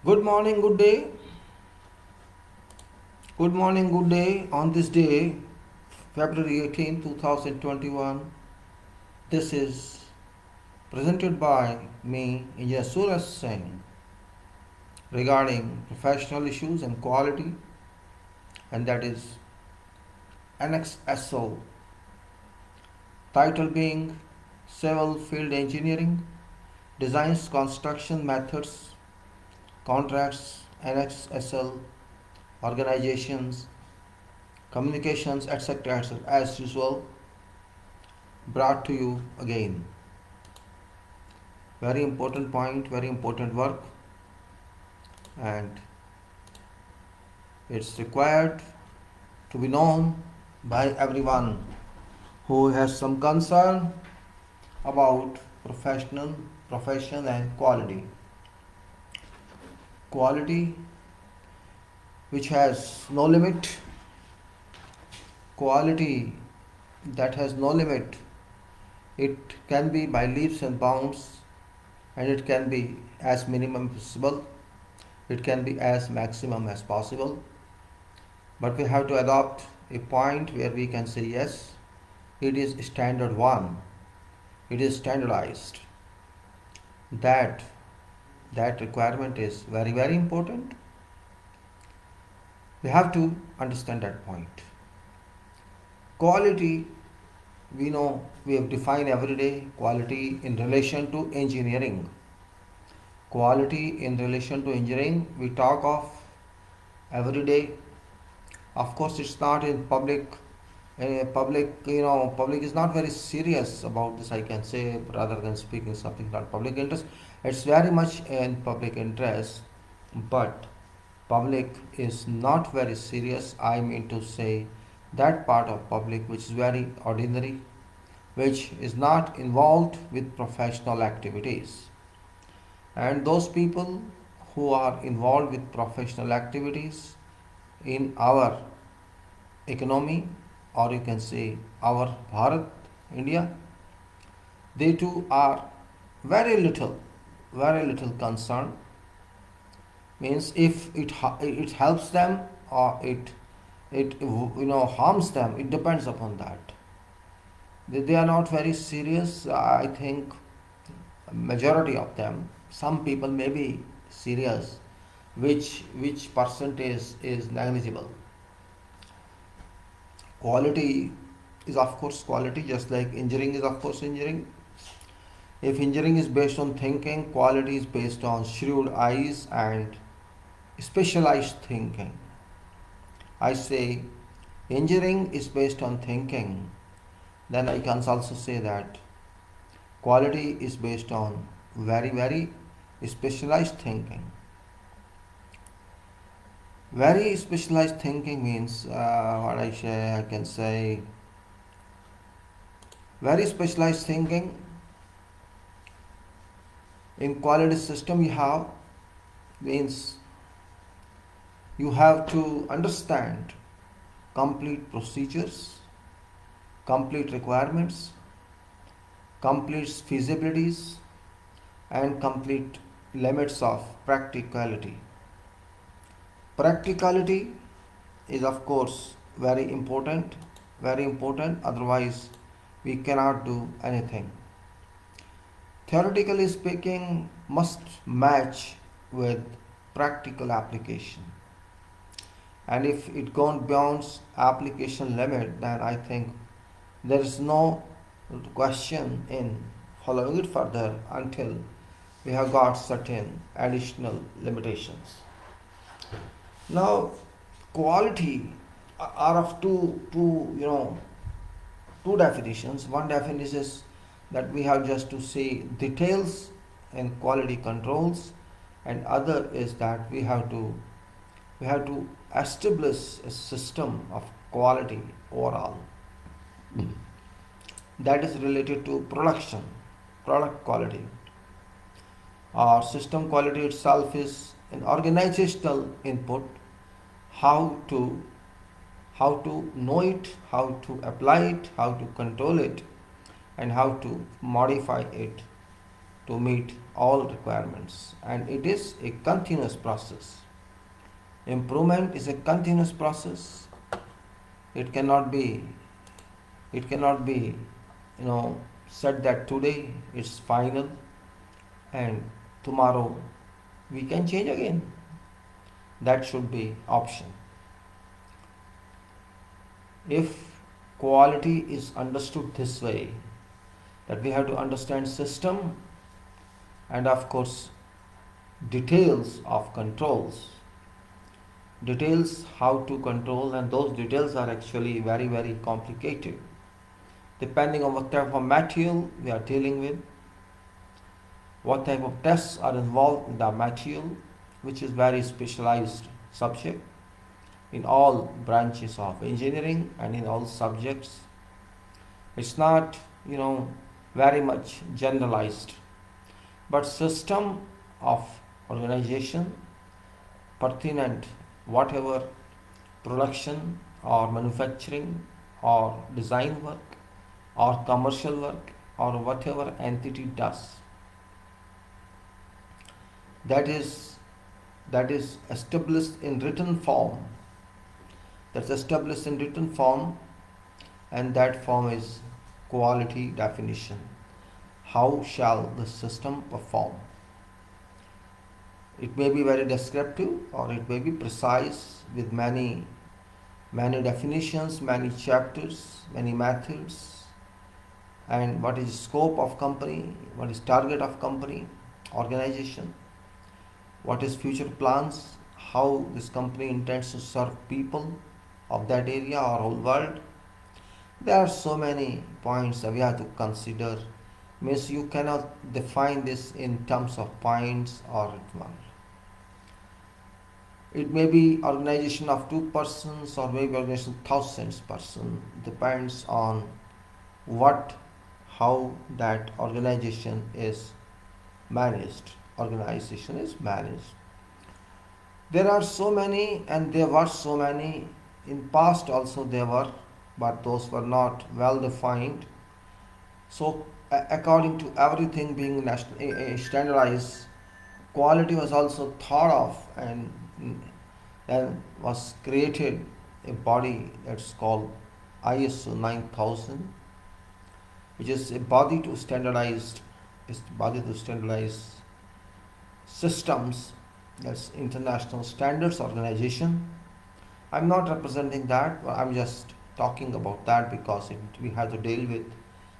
Good morning, good day. Good morning, good day. On this day, February 18, 2021, this is presented by me, Engineer Suraj Singh, regarding professional issues and quality, and that is AnnexSL. Title being Civil Field Engineering, Designs, Construction Methods, Contracts, AnnexSL, Organizations, Communications, etc. etc. As usual, brought to you again. Very important point, very important work, and it's required to be known by everyone who has some concern about profession and quality. Quality which has no limit, quality that has no limit. It can be by leaps and bounds, and it can be as minimum possible, it can be as maximum as possible, but we have to adopt a point where we can say yes, it is standard one, it is standardized. That requirement is very important. We have to understand that point. Quality, we know, we have defined every day quality in relation to engineering. Quality in relation to engineering, we talk of every day. Of course, it's not in public. Public is not very serious about this, I can say, rather than speaking something not public interest. It's very much in public interest, but public is not very serious. I mean to say that part of public which is very ordinary, which is not involved with professional activities. And those people who are involved with professional activities in our economy, or you can say our Bharat, India, they too are very little concerned. Means if it helps them or it harms them, it depends upon that. They are not very serious. I think majority of them. Some people may be serious, which percentage is negligible. Quality is of course quality, just like engineering is of course engineering. If engineering is based on thinking, quality is based on shrewd eyes and specialized thinking. I say engineering is based on thinking, then I can also say that quality is based on very specialized thinking. Very specialized thinking means I can say very specialized thinking in quality system you have means you have to understand complete procedures, complete requirements, complete feasibilities, and complete limits of practicality. Practicality is of course very important, otherwise we cannot do anything. Theoretically speaking, must match with practical application. And if it goes beyond application limit, then I think there is no question in following it further until we have got certain additional limitations. Now, quality are of two definitions. One definition is that we have just to say details and quality controls, and other is that we have to establish a system of quality overall that is related to product quality. Or system quality itself is an organizational input, how to know it, how to apply it, how to control it, and how to modify it to meet all requirements, and it is a continuous process. Improvement is a continuous process. It cannot be it cannot be said that today it's final and tomorrow we can change again. That should be option. If quality is understood this way, that we have to understand system and of course details of controls, details how to control, and those details are actually very very complicated depending on what type of material we are dealing with, what type of tests are involved in the material, which is very specialized subject in all branches of engineering and in all subjects. It's not very much generalized, but system of organization pertinent whatever production or manufacturing or design work or commercial work or whatever entity does, that is established in written form, that's established in written form, and that form is quality definition. How shall the system perform? It may be very descriptive or it may be precise with many definitions, many chapters, many methods, and what is scope of company, what is target of company, organization, what is future plans, how this company intends to serve people of that area or whole world. There are so many points that we have to consider. Means you cannot define this in terms of points or written. It may be organization of 2 persons or maybe organization thousands person. Depends on how that organization is managed. Organization is managed. There are so many, and there were so many in past also there were, but those were not well defined. So according to everything being standardized, quality was also thought of, and then was created a body that's called ISO 9000, which is a body to standardize systems. That's International Standards Organization. I'm not representing that, but I'm just talking about that because we have to deal with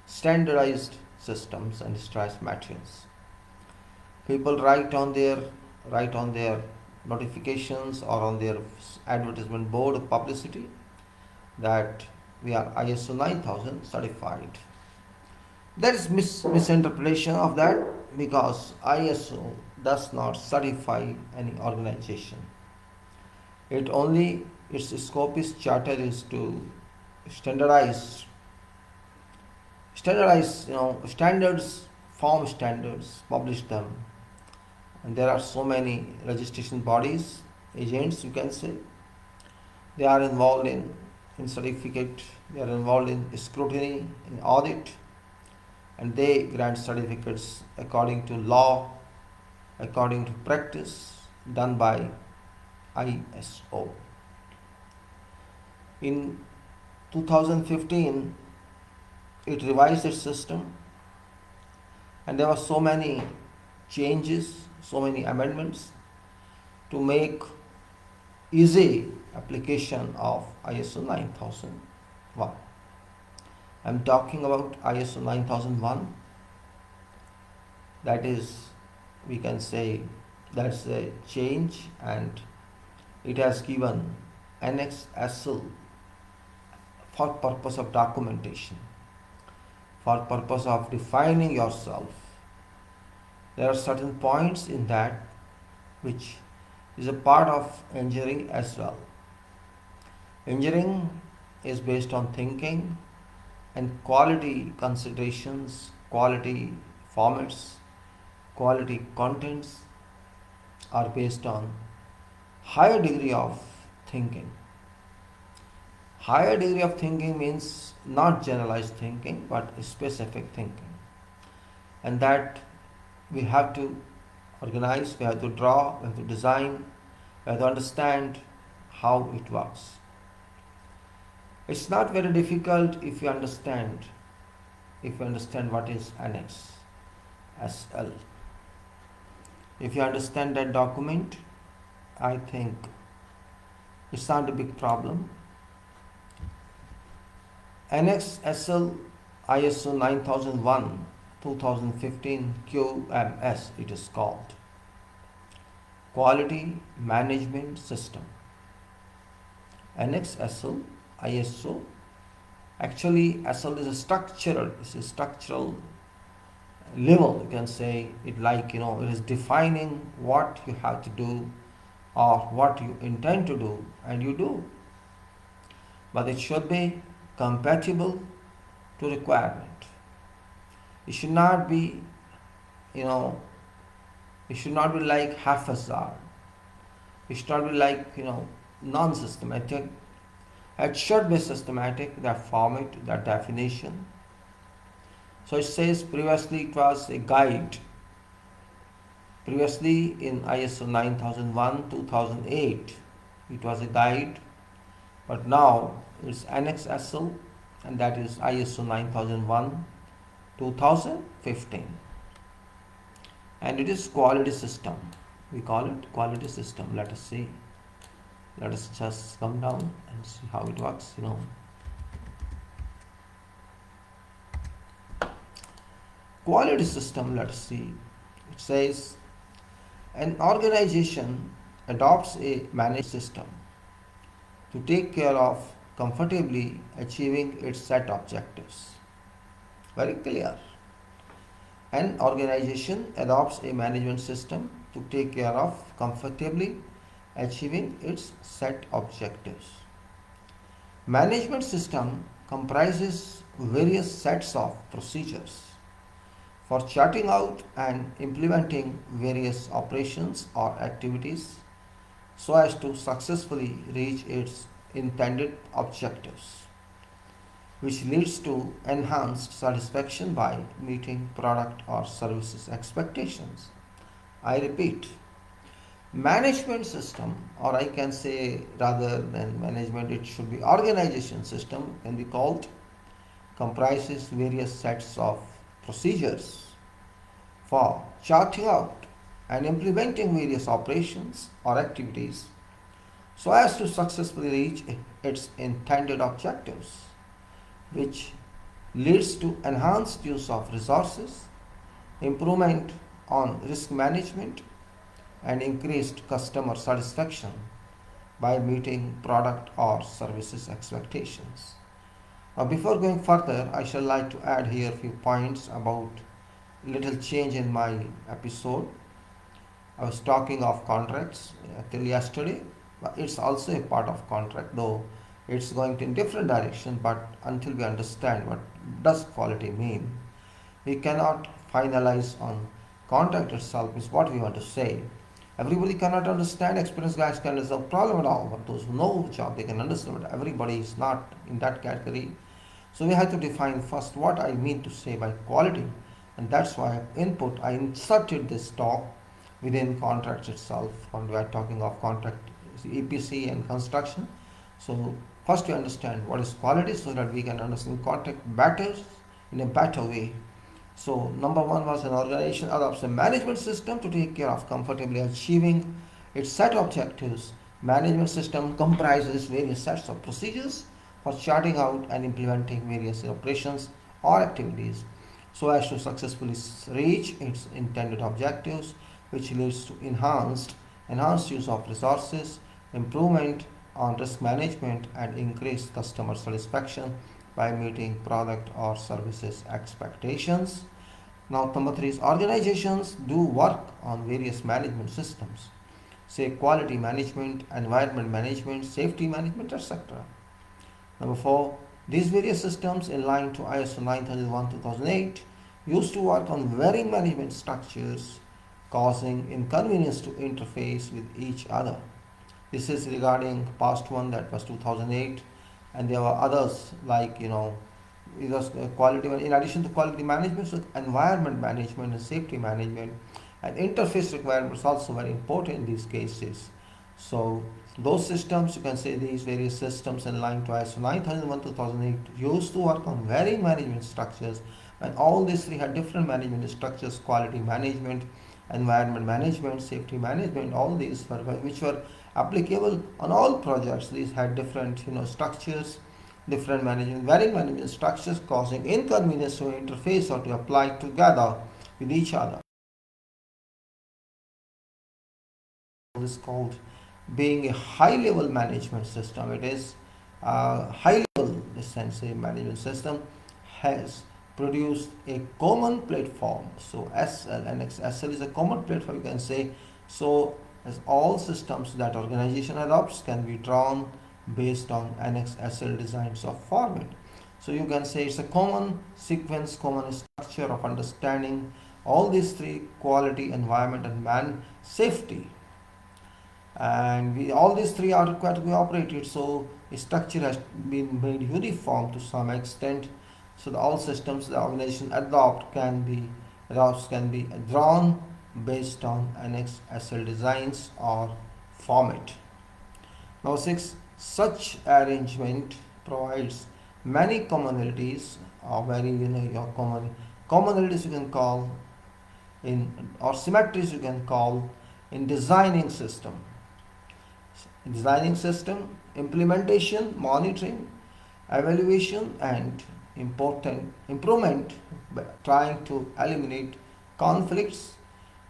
standardized systems and standardized materials. People write on their notifications or on their advertisement board of publicity that we are ISO 9000 certified. There is misinterpretation of that, because ISO does not certify any organization. Its scope is charter is to standardize standards, form standards, publish them. And there are so many registration bodies, agents you can say. They are involved in certificate, they are involved in scrutiny, in audit, and they grant certificates according to law, according to practice done by ISO. In 2015, it revised its system, and there were so many changes, so many amendments to make easy application of ISO 9001. I'm talking about ISO 9001. That is, we can say, that's a change, and it has given AnnexSL for purpose of documentation, for purpose of defining yourself. There are certain points in that which is a part of engineering as well. Engineering is based on thinking, and quality considerations, quality formats, quality contents are based on higher degree of thinking. Higher degree of thinking means not generalized thinking but specific thinking, and that we have to organize, we have to draw, we have to design, we have to understand how it works. It's not very difficult if you understand what is Annex SL. If you understand that document, I think it's not a big problem. AnnexSL ISO 9001 2015 QMS, it is called Quality Management System. AnnexSL ISO, actually SL is a structural level, you can say it, like it is defining what you have to do or what you intend to do, and you do, but it should be compatible to requirement. It should not be, you know, it should not be like haphazard. It should not be like, non-systematic. It should be systematic, that format, that definition. So it says previously it was a guide. Previously in ISO 9001 2008, it was a guide, but now it's AnnexSL, and that is ISO 9001 2015. And it is quality system. We call it quality system. Let us see. Let us just come down and see how it works. Quality system, let us see. It says an organization adopts a managed system to take care of comfortably achieving its set objectives. Very clear. An organization adopts a management system to take care of comfortably achieving its set objectives. Management system comprises various sets of procedures for charting out and implementing various operations or activities so as to successfully reach its intended objectives, which leads to enhanced satisfaction by meeting product or services expectations. I repeat, management system, or I can say rather than management, it should be organization system, can be called, comprises various sets of procedures for charting out and implementing various operations or activities so as to successfully reach its intended objectives, which leads to enhanced use of resources, improvement on risk management, and increased customer satisfaction by meeting product or services expectations. Now, before going further, I shall like to add here a few points about little change in my episode. I was talking of contracts till yesterday, but it's also a part of contract, though it's going in different direction. But until we understand what does quality mean, we cannot finalize on contract itself is what we want to say. Everybody cannot understand, experienced guys can, there's no problem at all, but those who know the job, they can understand, but everybody is not in that category. So we have to define first what I mean to say by quality, and that's why I inserted this talk within contracts itself when we are talking of contract EPC and construction. So first we understand what is quality so that we can understand contract better in a better way. So number one was an organization adopts a management system to take care of comfortably achieving its set objectives. Management system comprises various sets of procedures for charting out and implementing various operations or activities so as to successfully reach its intended objectives, which leads to enhanced use of resources, improvement on risk management, and increased customer satisfaction by meeting product or services expectations. Now, number three is organizations do work on various management systems, say quality management, environment management, safety management, etc. Number four, these various systems in line to ISO 9001-2008 used to work on varying management structures, causing inconvenience to interface with each other. This is regarding past one, that was 2008, and there were others like quality, in addition to quality management, so environment management and safety management and interface requirements also very important in these cases. So those systems, you can say these various systems in line to ISO 9001-2008 used to work on varying management structures, and all these three had different management structures: quality management, environment management, safety management. All these were which were applicable on all projects. These had different structures, different management, varying management structures, causing inconvenience to interface or to apply together with each other. Is called being a high level management system. It is a high level essentially management system has produced a common platform. So SL and SL is a common platform, you can say. So as all systems that organization adopts can be drawn based on AnnexSL designs of format. So you can say it's a common sequence, common structure of understanding all these three: quality, environment, and man safety. And all these three are required to be operated, so a structure has been made uniform to some extent, so all systems the organization adopts can be drawn based on AnnexSL designs or format. Now 6, such arrangement provides many commonalities, or very your commonalities you can call in, or symmetries you can call, in designing system, implementation, monitoring, evaluation, and important improvement by trying to eliminate conflicts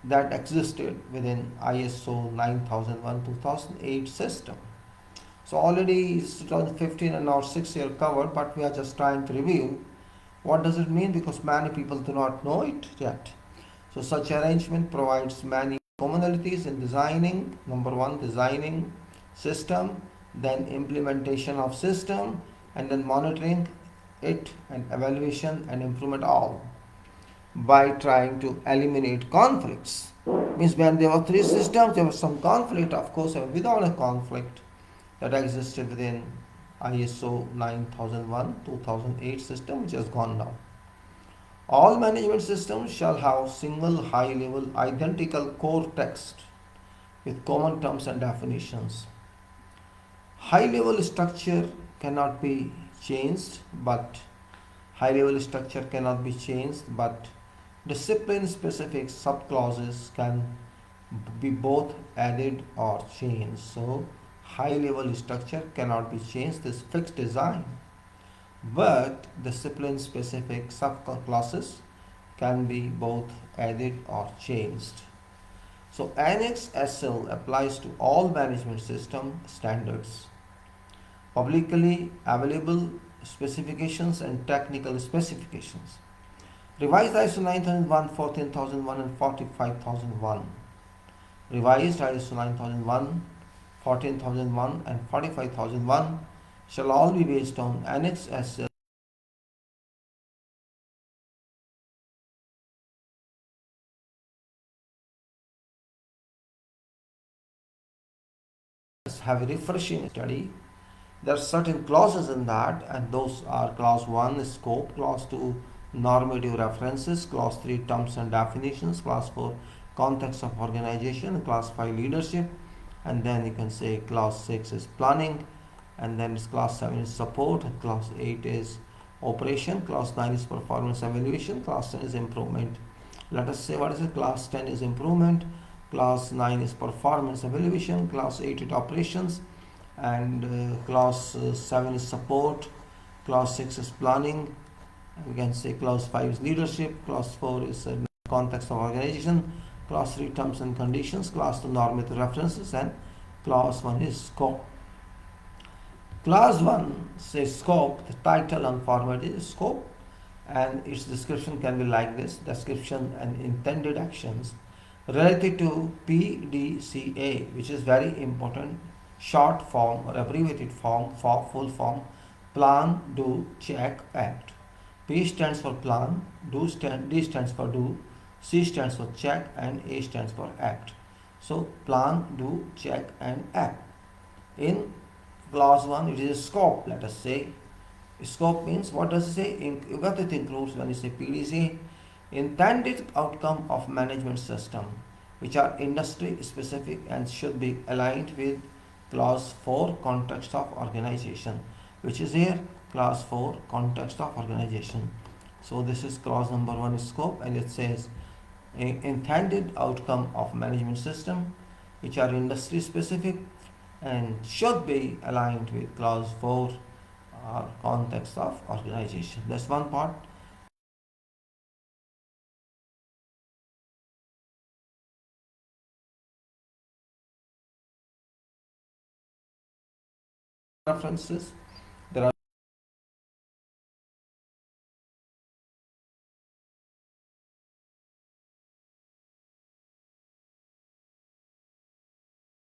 that existed within ISO 9001-2008 system. So already it's 2015 and now 6 year covered, but we are just trying to review what does it mean, because many people do not know it yet. So such arrangement provides many commonalities in designing. Number one, designing system, then implementation of system, and then monitoring it, and evaluation and improvement, all by trying to eliminate conflicts. Means when there were three systems, there was some conflict, of course, without a conflict that existed within ISO 9001-2008 system, which has gone now. All management systems shall have single high-level identical core text with common terms and definitions. High-level structure cannot be changed, but discipline-specific subclauses can be both added or changed. So high-level structure cannot be changed, this fixed design, but discipline-specific subclasses can be both added or changed. So AnnexSL applies to all management system standards, publicly available specifications and technical specifications. Revised ISO 9001, 14001 and 45001. Revised ISO 9001, 14001 and 45001 shall all be based on AnnexSL have a refreshing study. There are certain clauses in that, and those are: clause 1 scope, clause 2 normative references, clause 3 terms and definitions, clause 4 context of organization, clause 5 leadership, and then you can say clause 6 is planning, and then clause 7 is support, and clause 8 is operation, clause 9 is performance evaluation, clause 10 is improvement. Let us say what is it? Clause 10 is improvement, clause 9 is performance evaluation, clause 8 is operations, and clause 7 is support, clause 6 is planning, we can say clause 5 is leadership, clause 4 is context of organization, clause 3 terms and conditions, clause 2 normative references, and clause 1 is scope. Clause 1 says scope, the title and format is scope, and its description can be like this: description and intended actions related to PDCA, which is very important, short form or abbreviated form for full form: plan, do, check, act. P stands for plan, D stands for do, C stands for check, and A stands for act. So plan, do, check, and act. In clause 1 it is scope, let us say, Scope means, what does it say? What it includes when you say PDC, intended outcome of management system, which are industry specific and should be aligned with clause 4 context of organization, which is here clause 4 context of organization. So this is clause number 1 scope, and it says intended outcome of management system, which are industry specific and should be aligned with clause 4 context of organization. That's one part. References. There are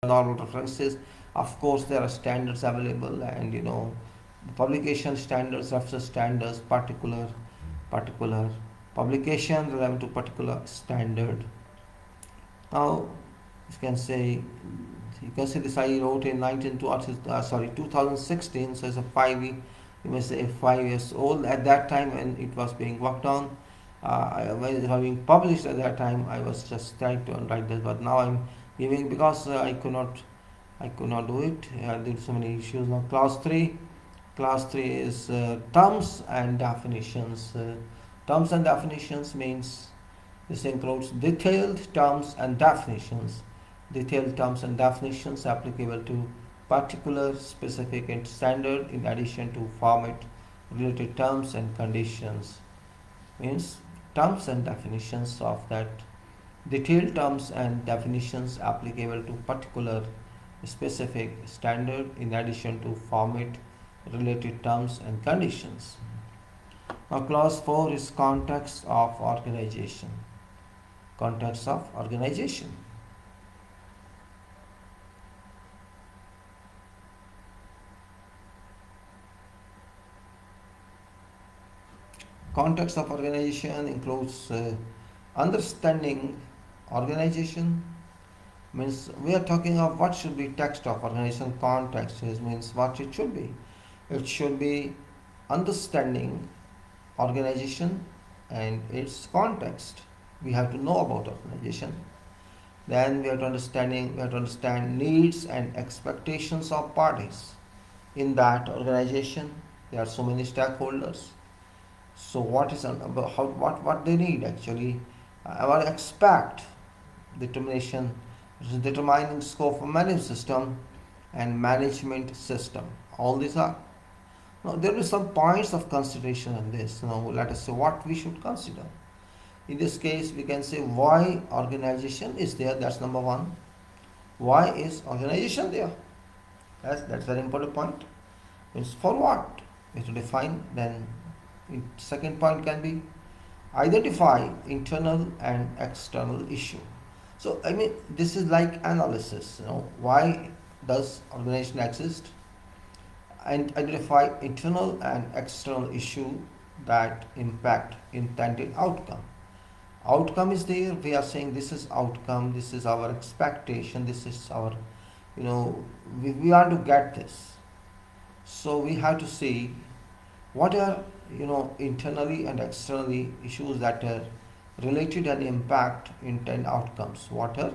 normal references. Of course, there are standards available, and the publication standards, reference standards, particular publication relevant to particular standard. Now, you can say you can see this I wrote in 2016, so it's a 5 you may say 5 years old at that time when it was being worked on. When it was being published at that time, I was just trying to write this, but now I'm giving, because I could not do it. There are so many issues now. Class 3 is terms and definitions. Terms and definitions means this includes detailed terms and definitions. Detailed terms and definitions applicable to particular, specific, and standard, in addition to format related terms and conditions. Means terms and definitions of that. Detailed terms and definitions applicable to particular, specific, standard, in addition to format related terms and conditions. Now, clause 4 is context of organization. Context of organization. Context of organization includes understanding organization. Means we are talking of what should be text of organization. Context means what it should be. It should be understanding organization and its context. We have to know about organization. Then we have to understand needs and expectations of parties in that organization. There are so many stakeholders. So what is about how what they need actually? Our expect determination, which is determining scope of management system and management system. All these are. Now there are some points of consideration in this. Now let us say what we should consider. In this case, we can say why organization is there. That's number 1. Why is organization there? That's very important point. Means for what? We have to define. Then second point can be identify internal and external issue. So I mean, this is like analysis. Why does organization exist? And identify internal and external issue that impact intended outcome. Outcome is there. We are saying this is outcome. This is our expectation. This is our, we want to get this. So we have to see what are internally and externally issues that are related and impact intended outcomes. What are,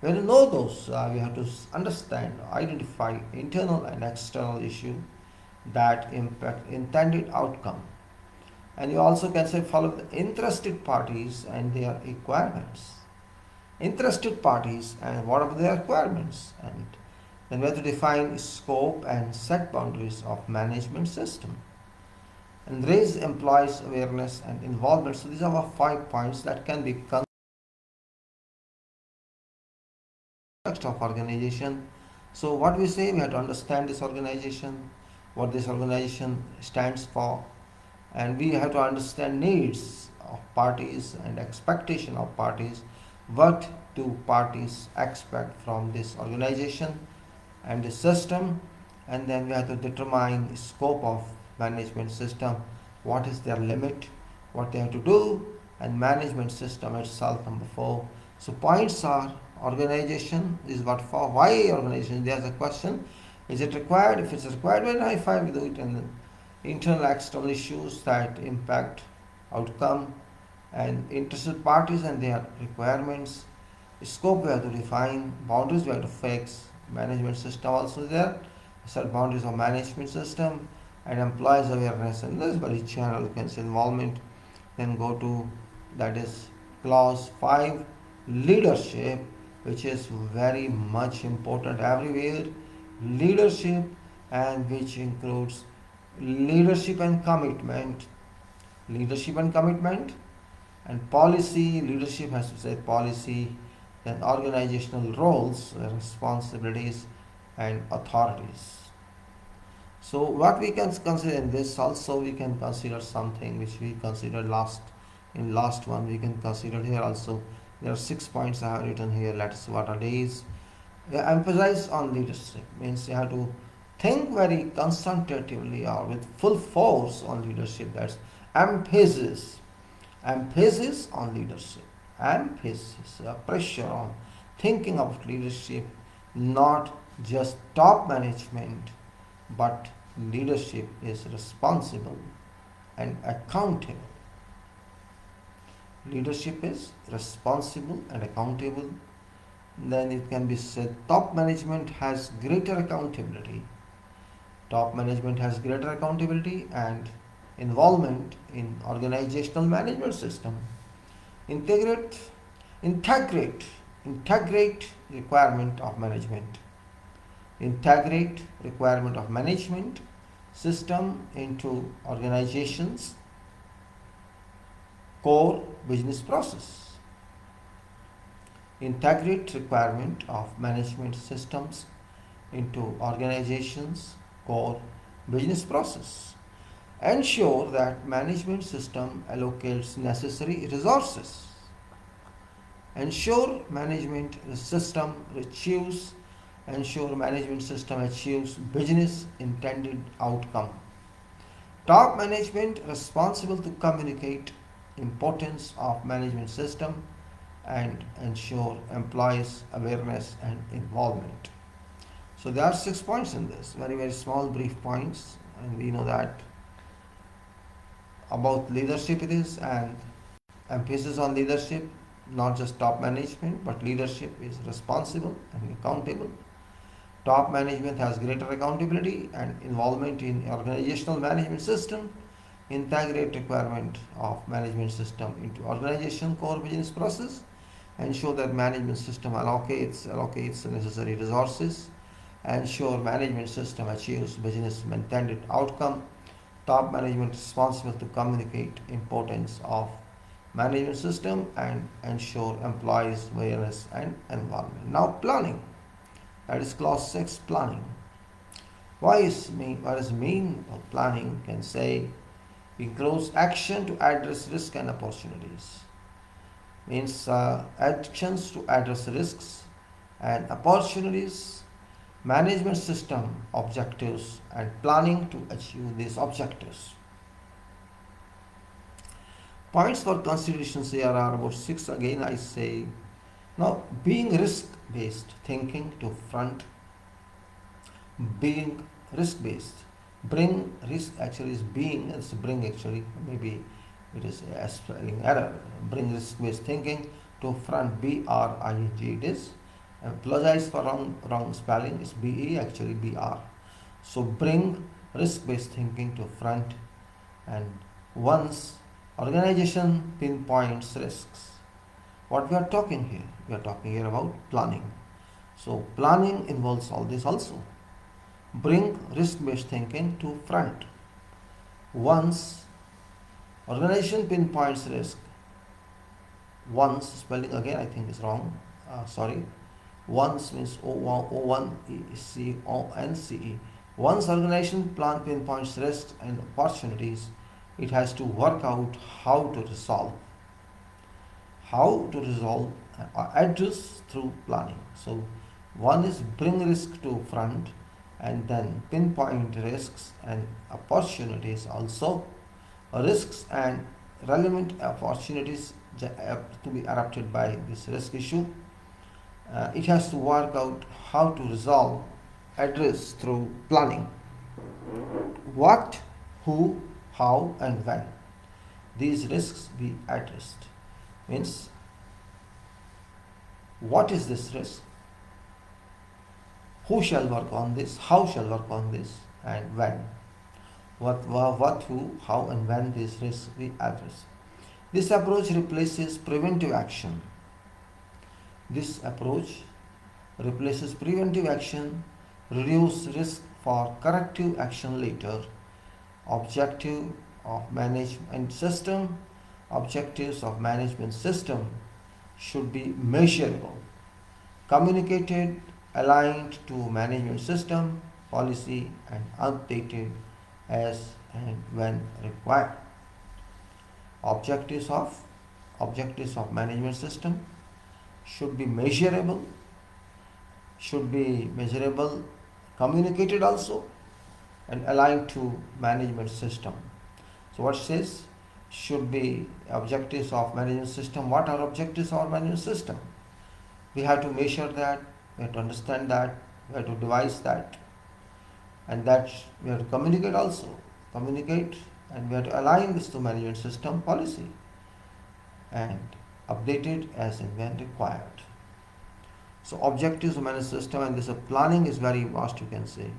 when you know those, we have to understand, identify internal and external issue that impact intended outcome. And you also can say follow the interested parties and their requirements. Interested parties and what are their requirements, and then we have to define scope and set boundaries of management system, and raise employees awareness and involvement. So these are our 5 points that can be context of organization. So what we say, we have to understand this organization, what this organization stands for, and we have to understand needs of parties and expectation of parties. What do parties expect from this organization and the system? And then we have to determine scope of management system, what is their limit, what they have to do, and management system itself, number 4. So points are organization is what for, why organization. There's a question, is it required? If it's required, then I 5 we do it, and then internal external issues that impact outcome, and interested parties and their requirements. Scope we have to define, boundaries we have to fix, management system also there, set boundaries of management system, and employees awareness, and this is very general, you can say involvement. Then go to, that is clause 5, leadership, which is very much important everywhere. Leadership, and which includes leadership and commitment. Leadership and commitment, and policy. Leadership has to say policy. Then organizational roles, responsibilities, and authorities. So what we can consider in this, also we can consider something which we considered last one, we can consider here also. There are 6 points I have written here. Let's see what are these. Emphasize on leadership means you have to think very concentratively or with full force on leadership. That's emphasis. Emphasis on leadership. Emphasis, pressure on thinking about leadership, not just top management, but leadership is responsible and accountable. Leadership is responsible and accountable. Then it can be said top management has greater accountability. Top management has greater accountability and involvement in organizational management system. Integrate, integrate requirement of management. Integrate requirement of management system into organization's core business process. Integrate requirement of management systems into organization's core business process. Ensure that management system allocates necessary resources. Ensure management system achieves business intended outcome. Top management responsible to communicate importance of management system and ensure employees awareness and involvement. So there are 6 points in this, very very small brief points, and we know that about leadership it is, and emphasis on leadership, not just top management, but leadership is responsible and accountable. Top management has greater accountability and involvement in organizational management system. Integrate requirement of management system into organization core business process. Ensure that management system allocates necessary resources. Ensure management system achieves business intended outcome. Top management responsible to communicate importance of management system and ensure employees awareness and involvement. Now planning, that is clause 6, planning. What is mean of planning? Can say includes action to address risk and opportunities. Means actions to address risks and opportunities, management system objectives, and planning to achieve these objectives. Points for considerations here are about 6. Again I say, now being risk based thinking to front. Being risk based, bring risk actually is being, it's bring actually, maybe it is a spelling error. Bring risk based thinking to front, BRING it is. Apologize for wrong spelling, it's BE actually BR. So bring risk based thinking to front, and once organization pinpoints risks. What we are talking here? We are talking here about planning. So planning involves all this also. Bring risk-based thinking to front. Once organization pinpoints risk, once, spelling again I think is wrong, sorry. Once means O1CONCE. Once organization pinpoints risks and opportunities, it has to work out how to resolve address through planning. So one is bring risk to front, and then pinpoint risks and opportunities also. Risks and relevant opportunities to be erupted by this risk issue. It has to work out how to address through planning. What who, how, and when these risks be addressed. Means, what is this risk? Who shall work on this? How shall work on this? And when? What, who, how, and when these risks be addressed. This approach replaces preventive action. This approach replaces preventive action, reduce risk for corrective action later. Objective of management system. Objectives of management system should be measurable, communicated, aligned to management system, policy, and updated as and when required. Objectives of management system should be measurable, communicated also, and aligned to management system. So what it says, should be objectives of management system. What are objectives of management system? We have to measure that, we have to understand that, we have to devise that, and that we have to communicate also. Communicate, and we have to align this to management system policy and update it as and when required. So objectives of management system, and this planning is very vast, you can say.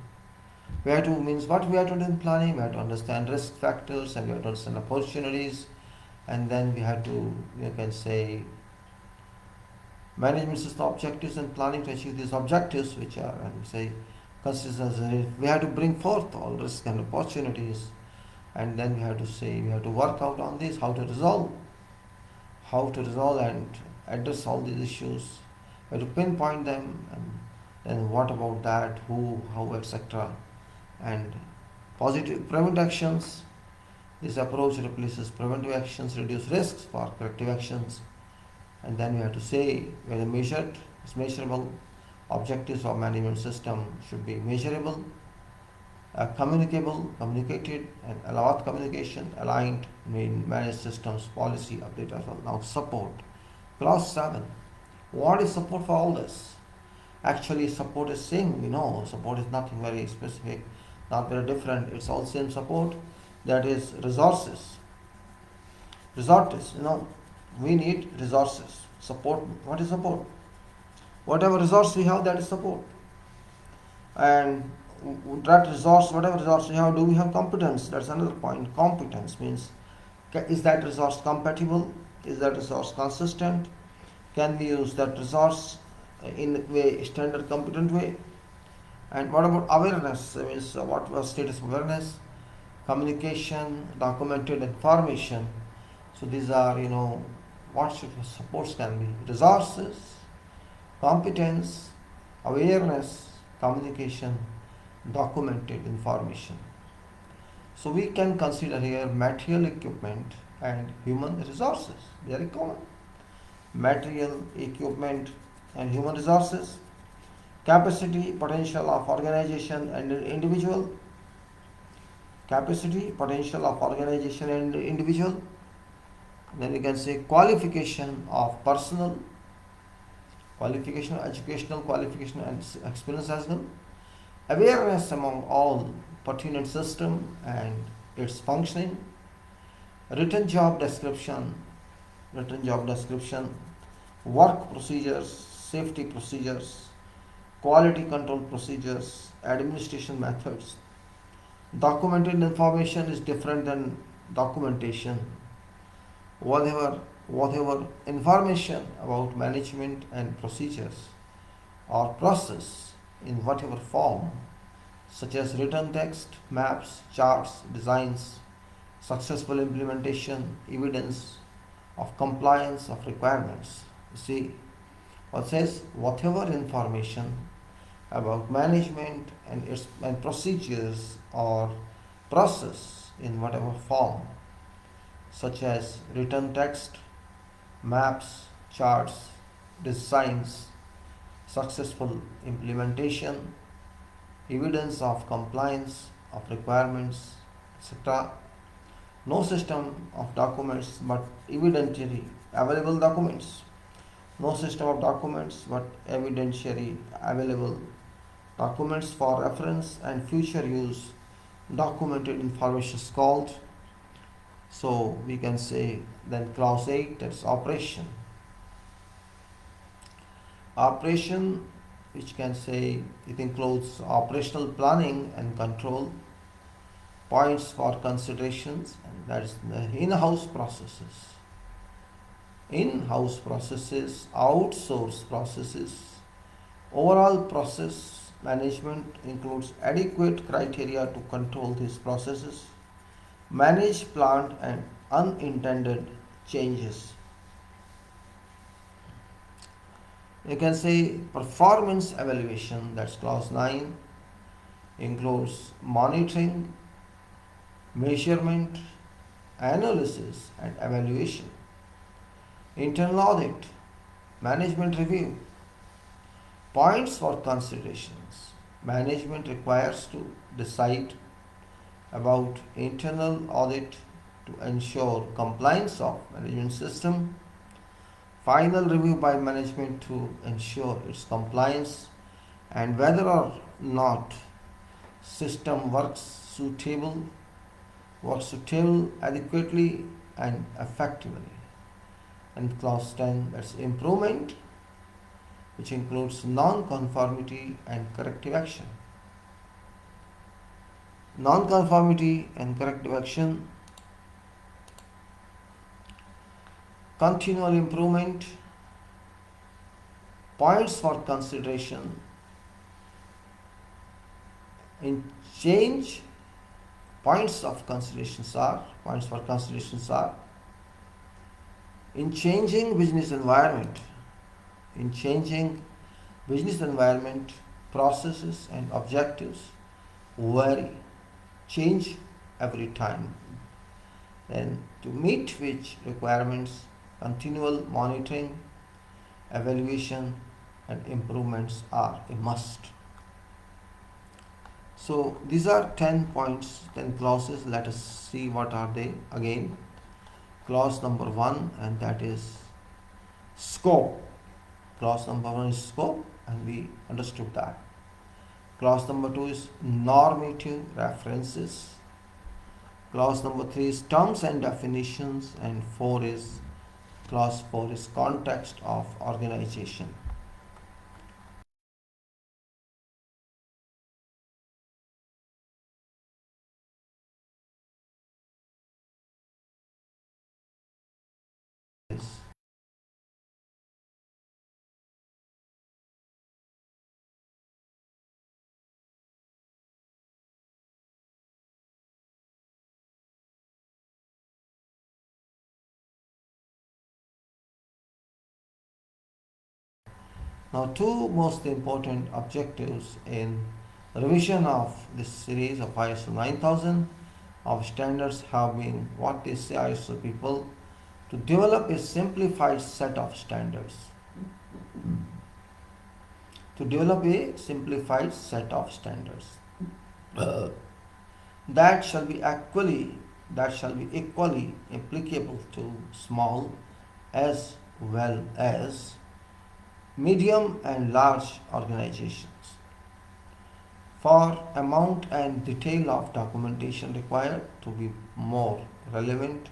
We have to, means what we have to do in planning, we have to understand risk factors and we have to understand opportunities, and then we have to, you can say, management system objectives and planning to achieve these objectives, which are, I would say, consistency. We have to bring forth all risks and opportunities, and then we have to say, we have to work out on this, how to resolve and address all these issues. We have to pinpoint them, and then what about that, who, how, etc. And positive preventive actions. This approach replaces preventive actions, reduce risks for corrective actions, and then we have to say whether measured, it's measurable. Objectives of management system should be measurable, communicable, communicated, and allowed communication, aligned in managed systems policy update as well. Now support. Clause 7. What is support for all this? Actually, support is same. We know support is nothing very specific, not very different. It's all same support. That is resources. Resources. We need resources. Support. What is support? Whatever resource we have, that is support. And that resource, whatever resource we have, do we have competence? That's another point. Competence means, is that resource compatible? Is that resource consistent? Can we use that resource in a standard competent way? And what about awareness? Means what was status of awareness? Communication, documented information. So these are, what supports can be: resources, competence, awareness, communication, documented information. So we can consider here material equipment and human resources. Very common. Material, equipment, and human resources. Capacity, potential of organization and individual. Capacity, potential of organization and individual. Then we can say qualification of personnel, qualification, educational qualification and experience as well. Awareness among all pertinent system and its functioning. Written job description, work procedures, safety procedures, quality control procedures, administration methods. Documented information is different than documentation. Whatever information about management and procedures or process in whatever form, such as written text, maps, charts, designs, successful implementation, evidence of compliance of requirements. You see, what says whatever information about management and procedures or process in whatever form, such as written text, maps, charts, designs, successful implementation, evidence of compliance of requirements, etc. No system of documents but evidentiary available documents. No system of documents but evidentiary available documents for reference and future use documented information is called. So we can say then clause 8, that's operation. Operation, which can say it includes operational planning and control, points for considerations, and that is the in-house processes. In-house processes, outsource processes, overall process management includes adequate criteria to control these processes, manage planned and unintended changes. You can say performance evaluation, that's clause 9, includes monitoring, measurement, analysis, and evaluation. Internal audit, management review, points for considerations. Management requires to decide about internal audit to ensure compliance of management system. Final review by management to ensure its compliance and whether or not system works suitable adequately and effectively. And clause 10, that's improvement, which includes non-conformity and corrective action. Non-conformity and corrective action, continual improvement, points for consideration. In change, points for considerations are in changing business environment. In changing business environment, processes and objectives vary, change every time. Then to meet which requirements, continual monitoring, evaluation and improvements are a must. So these are 10 points, 10 clauses. Let us see what are they again. Clause number 1, and that is scope. Clause number 1 is scope, and we understood that. Clause number 2 is normative references. Clause number 3 is terms and definitions, and clause 4 is context of organization. Now, two most important objectives in revision of this series of ISO 9000 of standards have been what they say ISO people to develop a simplified set of standards. To develop a simplified set of standards that shall be equally applicable to small as well as medium and large organizations. For amount and detail of documentation required to be more relevant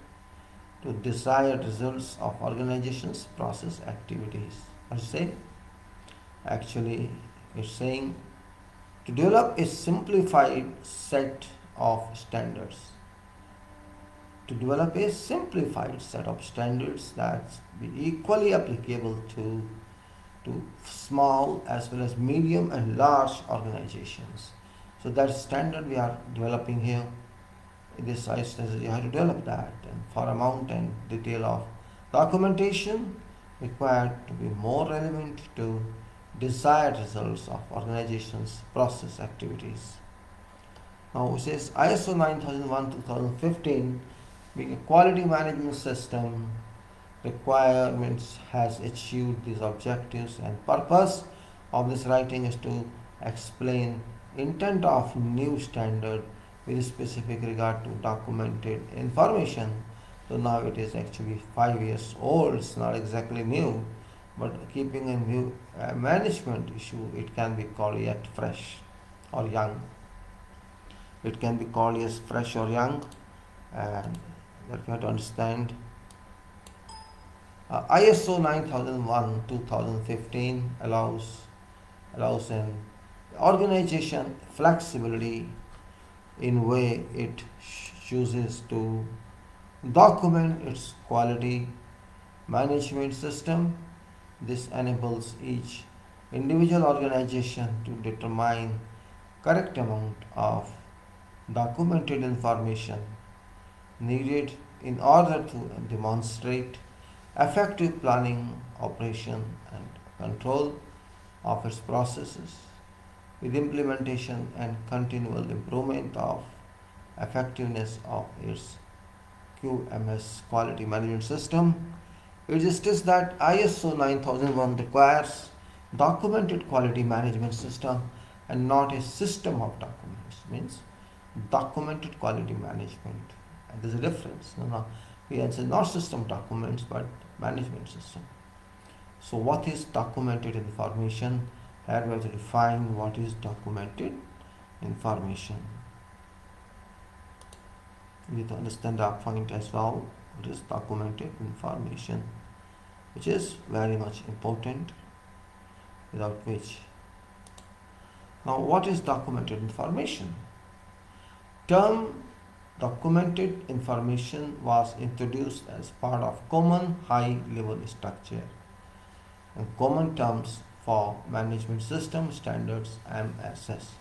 to desired results of organizations' process activities. I say, actually, it's saying to develop a simplified set of standards. To develop a simplified set of standards that be equally applicable to small as well as medium and large organizations. So that standard we are developing here. In this size, you have to develop that. And for amount and detail of documentation required to be more relevant to desired results of organizations' process activities. Now it says ISO 9001:2015 being a quality management system requirements has achieved these objectives, and purpose of this writing is to explain intent of new standard with specific regard to documented information. So now it is actually 5 years old. It's not exactly new, but keeping in view a management issue, it can be called yet fresh or young. It can be called as fresh or young, and that we have to understand. ISO 9001-2015 allows an organization flexibility in way it chooses to document its quality management system. This enables each individual organization to determine correct amount of documented information needed in order to demonstrate effective planning, operation, and control of its processes with implementation and continual improvement of effectiveness of its QMS quality management system. It states that ISO 9001 requires documented quality management system and not a system of documents. Means documented quality management. And there's a difference. No, we can say not system documents but management system. So what is documented information? Here we have to define what is documented information. We need to understand that point as well. What is documented information, which is very much important, without which. Now, what is documented information? Term documented information was introduced as part of common high level structure and common terms for management system standards MSS.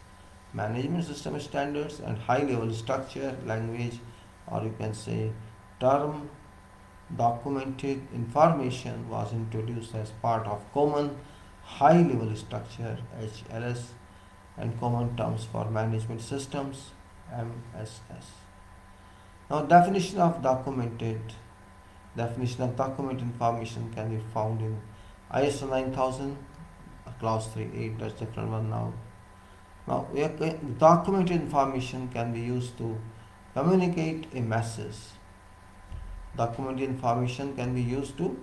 Management system standards and high level structure language, or you can say term documented information was introduced as part of common high level structure HLS and common terms for management systems MSS. Now definition of document information can be found in ISO 9000 clause 3.8. That's different one now. Now documented information can be used to communicate a message. Documented information can be used to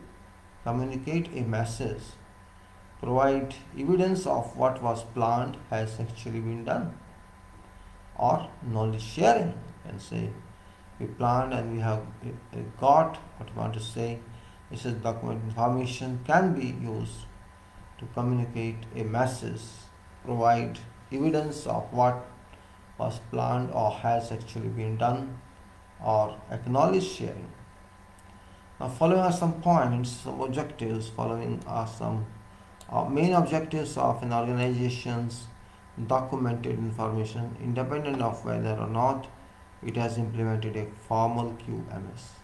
communicate a message, provide evidence of what was planned has actually been done, or knowledge sharing. And say we planned and we have got what we want to say. It says document information can be used to communicate a message, provide evidence of what was planned or has actually been done, or acknowledge sharing. Now following are some points, some objectives. Following are some main objectives of an organization's documented information independent of whether or not it has implemented a formal QMS.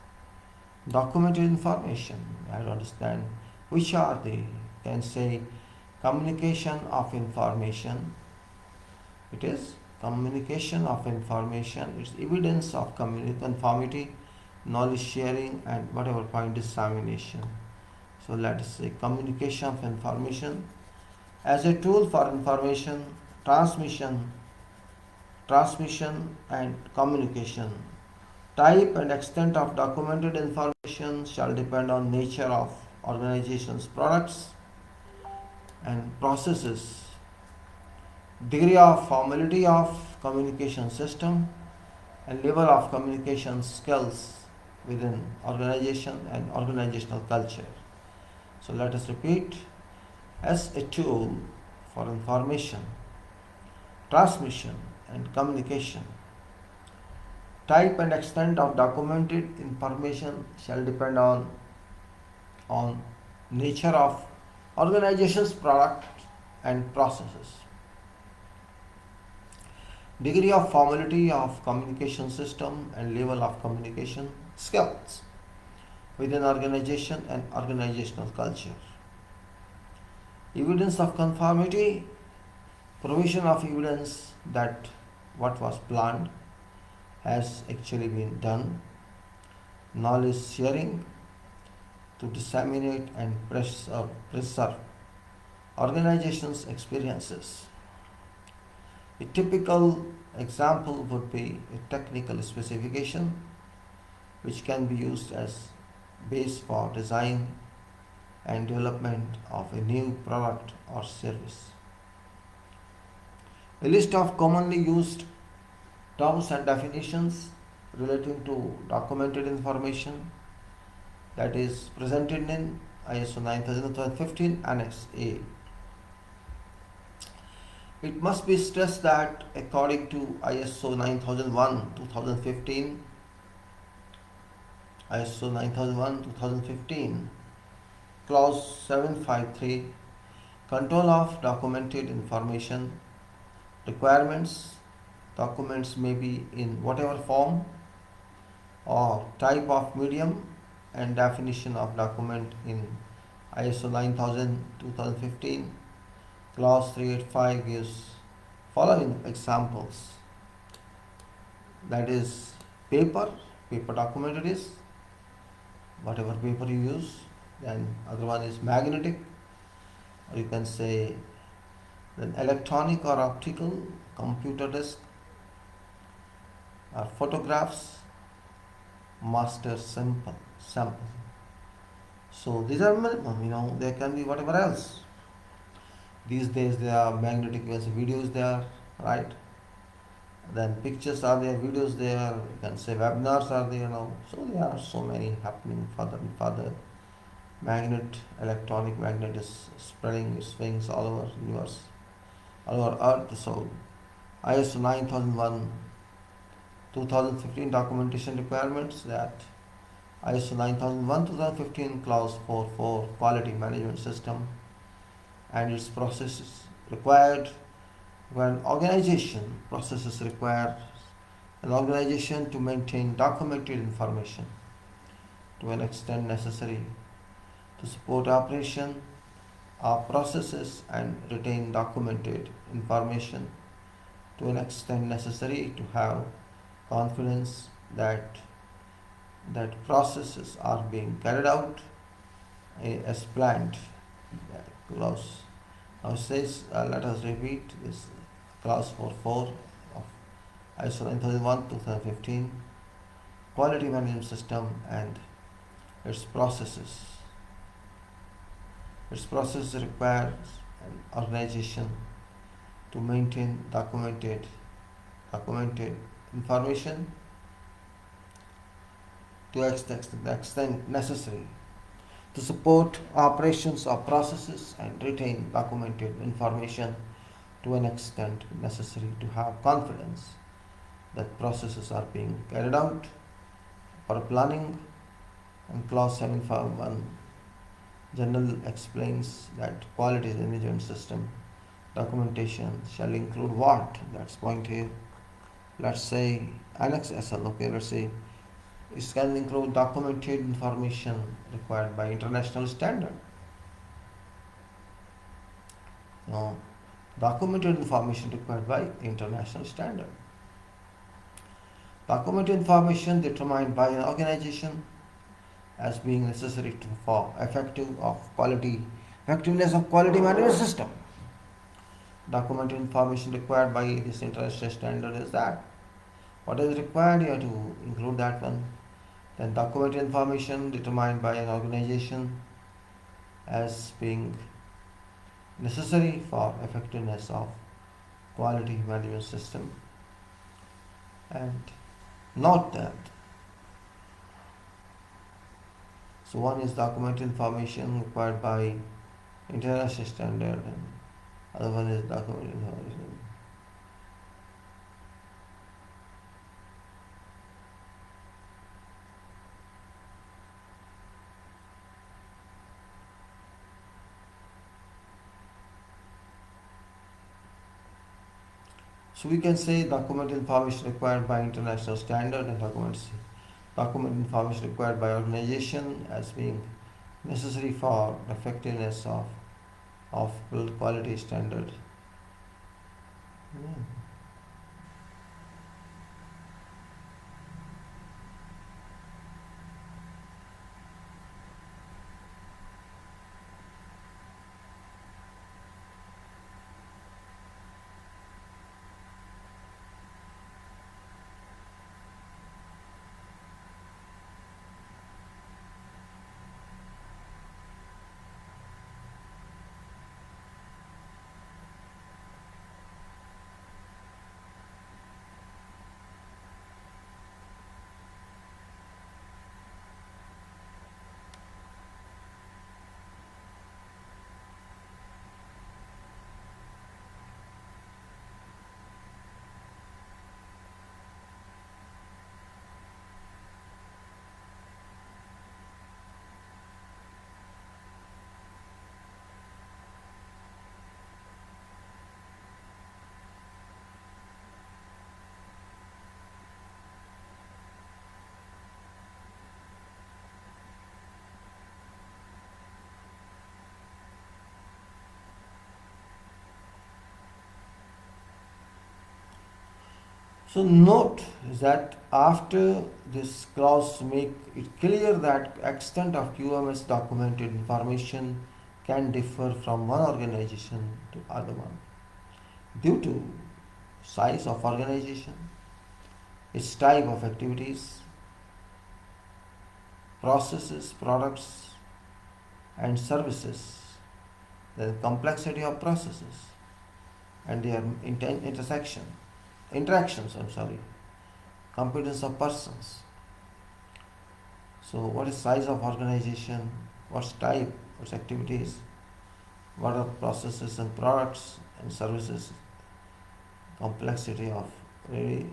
Documented information, I don't understand which are they. Can say communication of information. It is communication of information. It's evidence of conformity, knowledge sharing, and whatever point dissemination. So let us say communication of information as a tool for information transmission and communication. Type and extent of documented information shall depend on nature of organization's products and processes, degree of formality of communication system, and level of communication skills within organization and organizational culture. So let us repeat: as a tool for information transmission and communication, type and extent of documented information shall depend on nature of organization's product and processes, degree of formality of communication system, and level of communication skills within organization and organizational culture. Evidence of conformity, provision of evidence that what was planned has actually been done. Knowledge sharing, to disseminate and preserve organization's experiences. A typical example would be a technical specification which can be used as base for design and development of a new product or service. A list of commonly used Terms and definitions relating to documented information that is presented in ISO 9015 Annex A. It must be stressed that according to ISO 9001-2015, ISO 9001-2015, Clause 753, Control of Documented Information Requirements. Documents may be in whatever form or type of medium, and definition of document in ISO 9000-2015, Clause 385 gives following examples. That is paper document it is, whatever paper you use. Then other one is magnetic, or you can say then electronic or optical, computer disk, or photographs, master sample. So these are minimum, there can be whatever else. These days there are magnetic videos there, right? Then pictures are there, videos there, you can say webinars are there now. So there are so many happening further and further. Electronic magnet is spreading its wings all over universe, all over earth. So ISO 9001 2015 documentation requirements, that ISO 9001-2015 Clause 4.4 Quality Management System and its processes required when processes require an organization to maintain documented information to an extent necessary to support operation of processes and retain documented information to an extent necessary to have confidence that processes are being carried out as planned. Clause now says, let us repeat this clause 4.4 of ISO 9001-2015 quality management system and its processes. Its process requires an organization to maintain documented information to the extent necessary to support operations of processes and retain documented information to an extent necessary to have confidence that processes are being carried out for planning. And Clause 751 general explains that quality management system documentation shall include what? That's point here. Let's say AnnexSL. Okay, let's say it can include documented information required by international standard. No, documented information required by international standard. Documented information determined by an organization as being necessary for effectiveness of quality management system. Documented information required by this international standard is that. What is required? You have to include that one. Then documented information determined by an organization as being necessary for effectiveness of quality management system. And note that. So one is documented information required by international standard, and other one is documented information. So we can say documented information required by international standard and document information required by organization as being necessary for effectiveness of build quality standard. Yeah. So note that after this clause make it clear that extent of QMS documented information can differ from one organization to other one due to size of organization, its type of activities, processes, products and services, the complexity of processes and their interactions, competence of persons. So what is size of organization, what's type, what's activities, what are processes and products and services, complexity of really.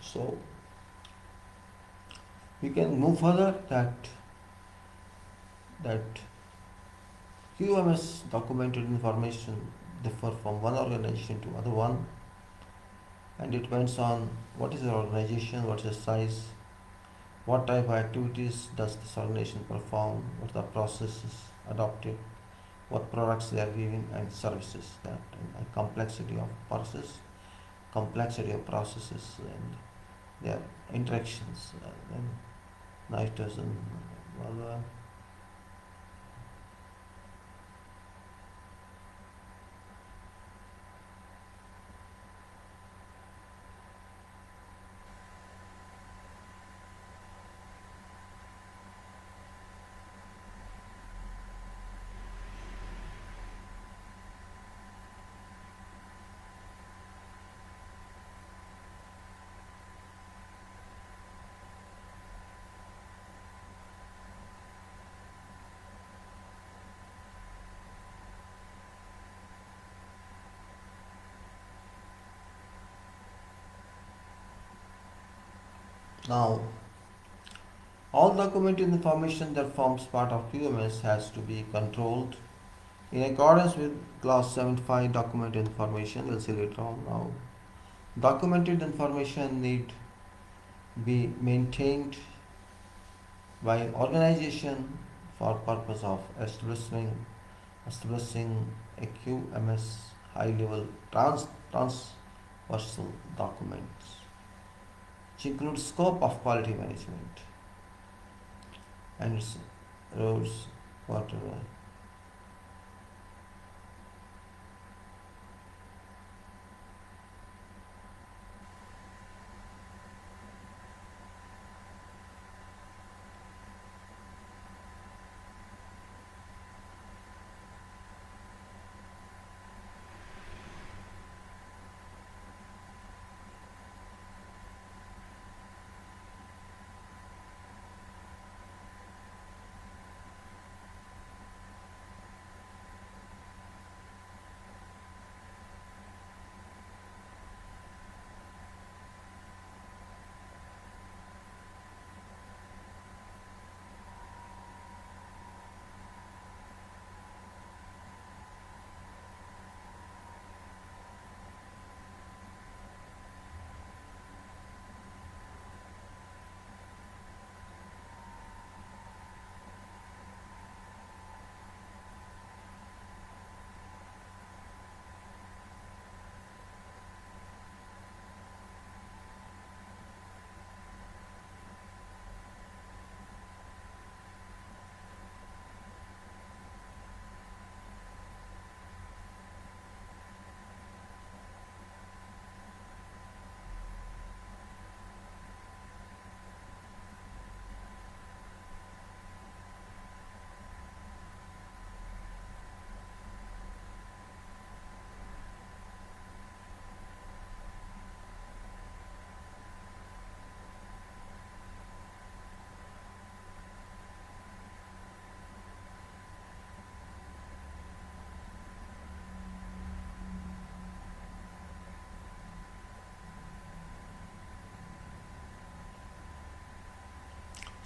So we can move further that QMS documented information differ from one organization to other one, and it depends on what is the organization, what is the size, what type of activities does this organization perform, what are the processes adopted, what products they are giving and services that, and complexity of process, complexity of processes and their interactions, and nitrogen, blah, blah. Now, all documented information that forms part of QMS has to be controlled in accordance with Clause 75 documented information. We'll see later on now. Documented information need be maintained by an organization for purpose of establishing a QMS high-level transversal documents, which includes scope of quality management and its roles, whatever.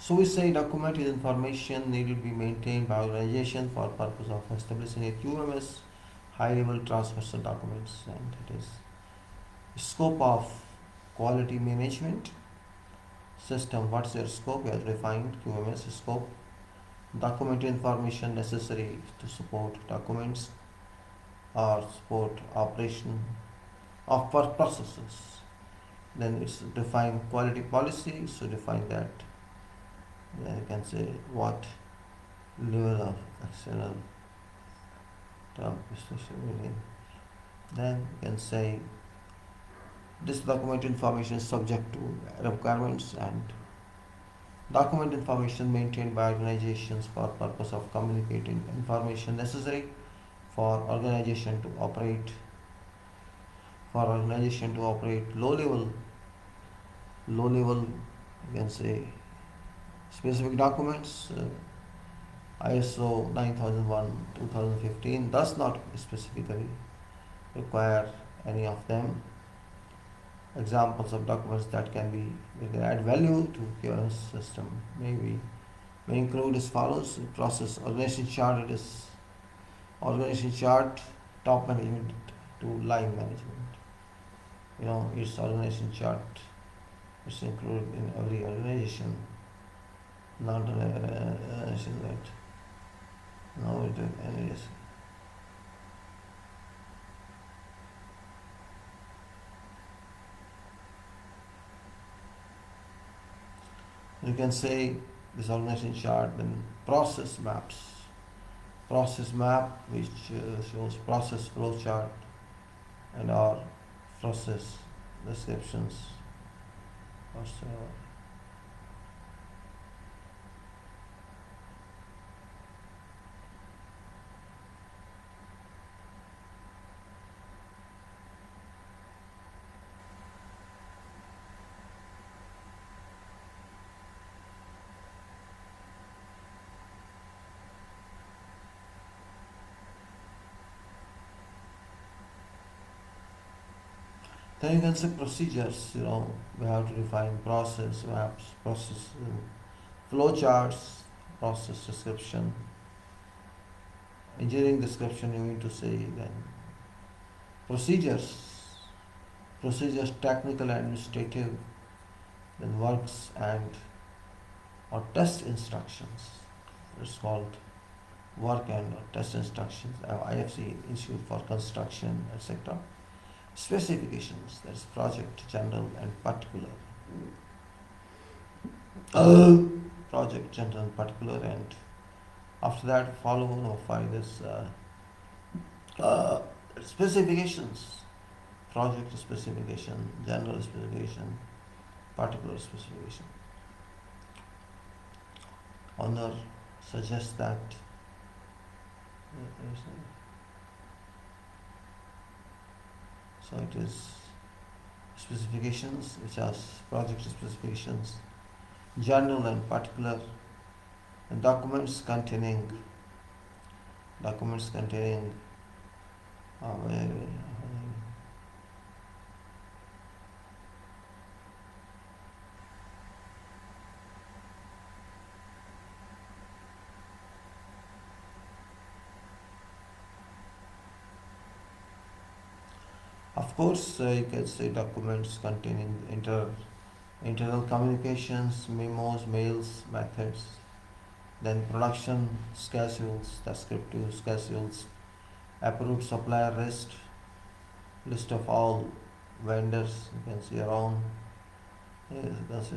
So we say documented information needed to be maintained by organization for purpose of establishing a QMS, high level transversal documents, and it is scope of quality management system. What's their scope? We have defined QMS scope. Documented information necessary to support documents or support operation of processes. Then it's define quality policy, so define that. Then you can say what level of external term within. Then you can say this document information is subject to requirements, and document information maintained by organizations for purpose of communicating information necessary for organization to operate low level you can say specific documents. ISO 9001-2015 does not specifically require any of them. Examples of documents that can add value to QMS system may include as follows: process organization chart. It is organization chart, top management to line management. Its organization chart is included in every organization. Not an organization that now it is. You can say this organization chart, then process maps. Process map which shows process flow chart and our process descriptions. Then you can say procedures. We have to define process maps, process flow charts, process description. Engineering description, you need to say then procedures, technical, administrative, then works and or test instructions. It's called work and test instructions, IFC issued for construction, etc. Specifications, that is project general and particular. Project general and particular, and after that follow number 5 is specifications, project specification, general specification, particular specification. Owner suggests that so it is specifications which are project specifications, general and particular, and documents containing where of course you can say documents containing internal communications, memos, mails, methods, then production schedules, descriptive schedules, approved supplier list of all vendors, you can see around. Yes, that's,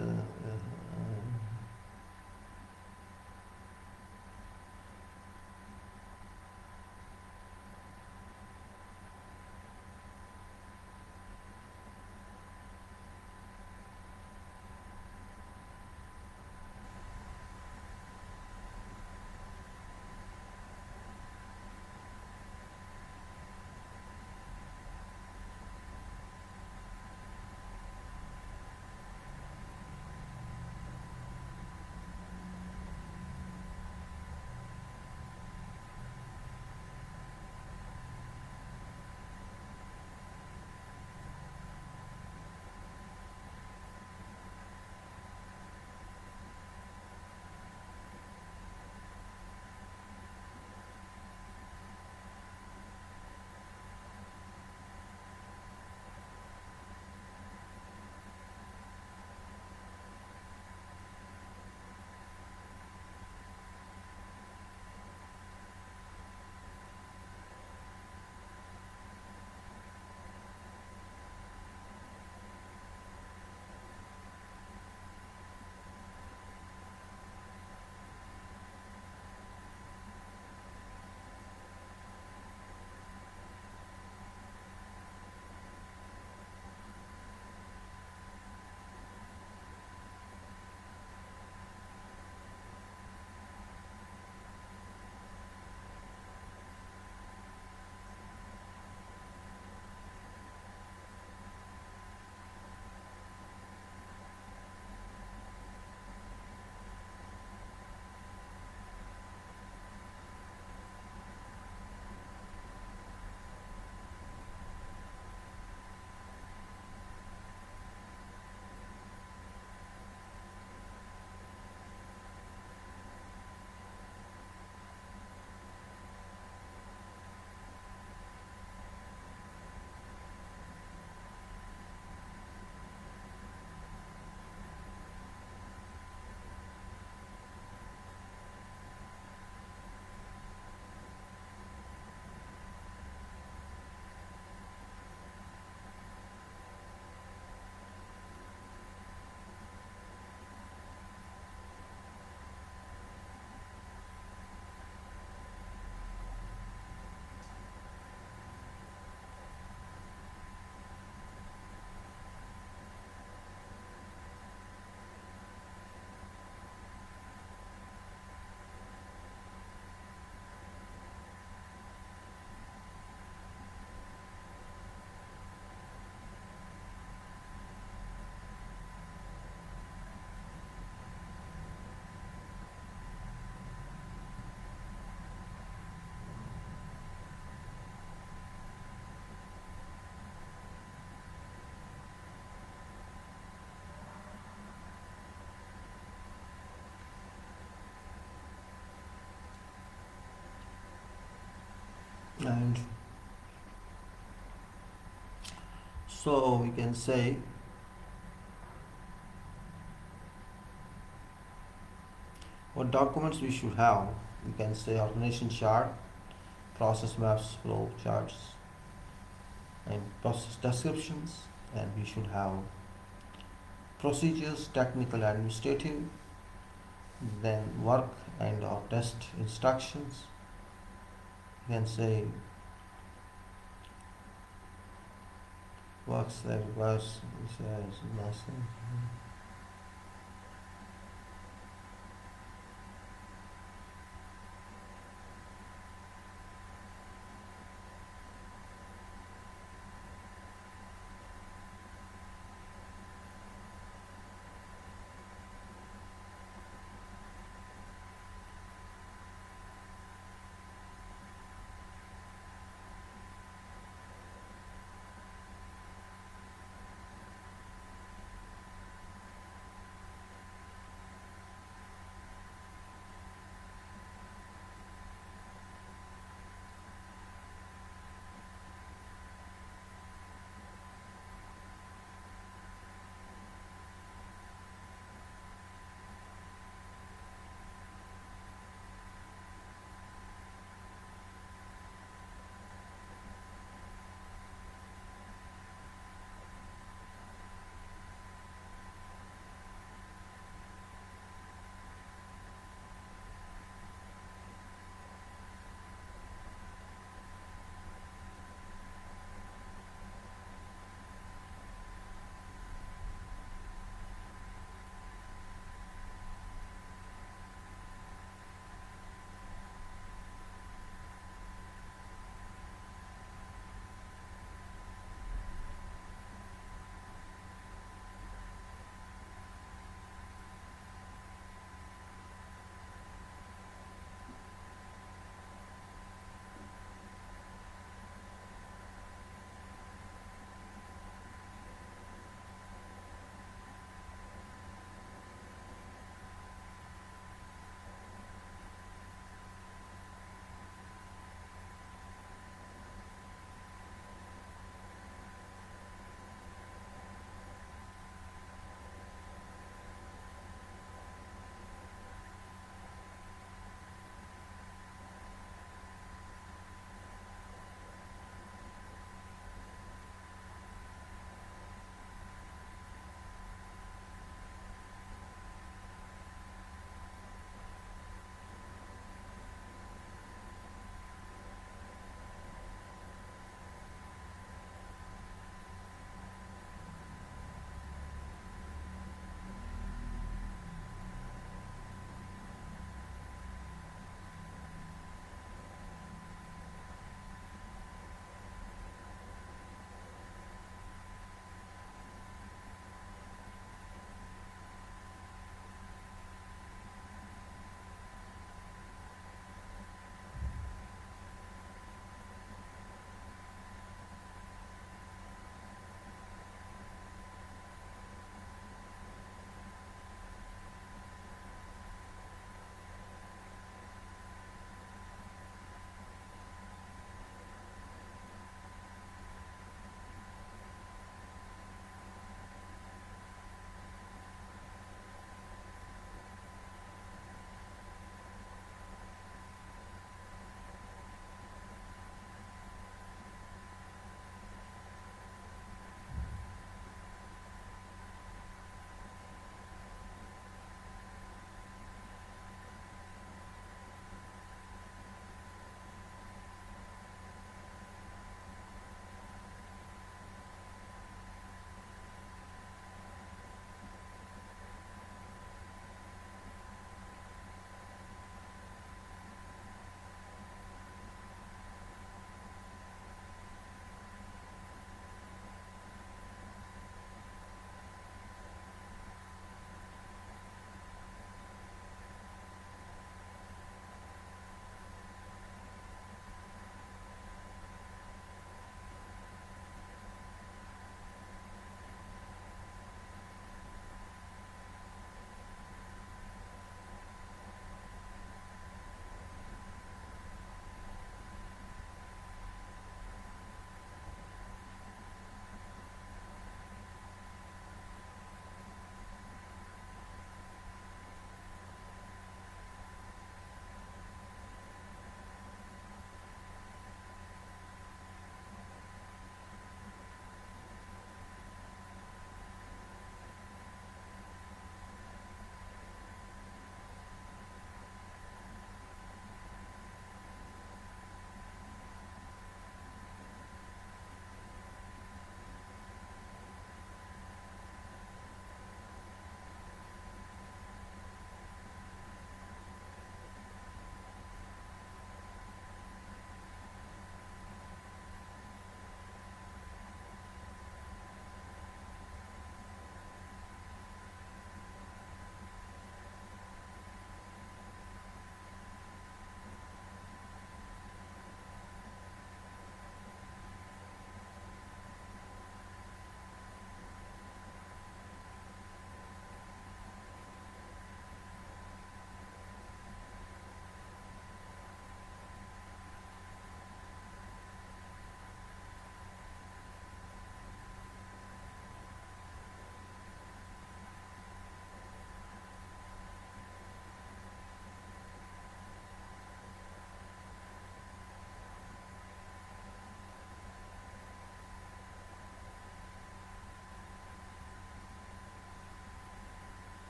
and so we can say what documents we should have You can say organization chart, process maps, flow charts, and process descriptions. And we should have procedures, technical, administrative, then work and or test instructions. You can say works that requires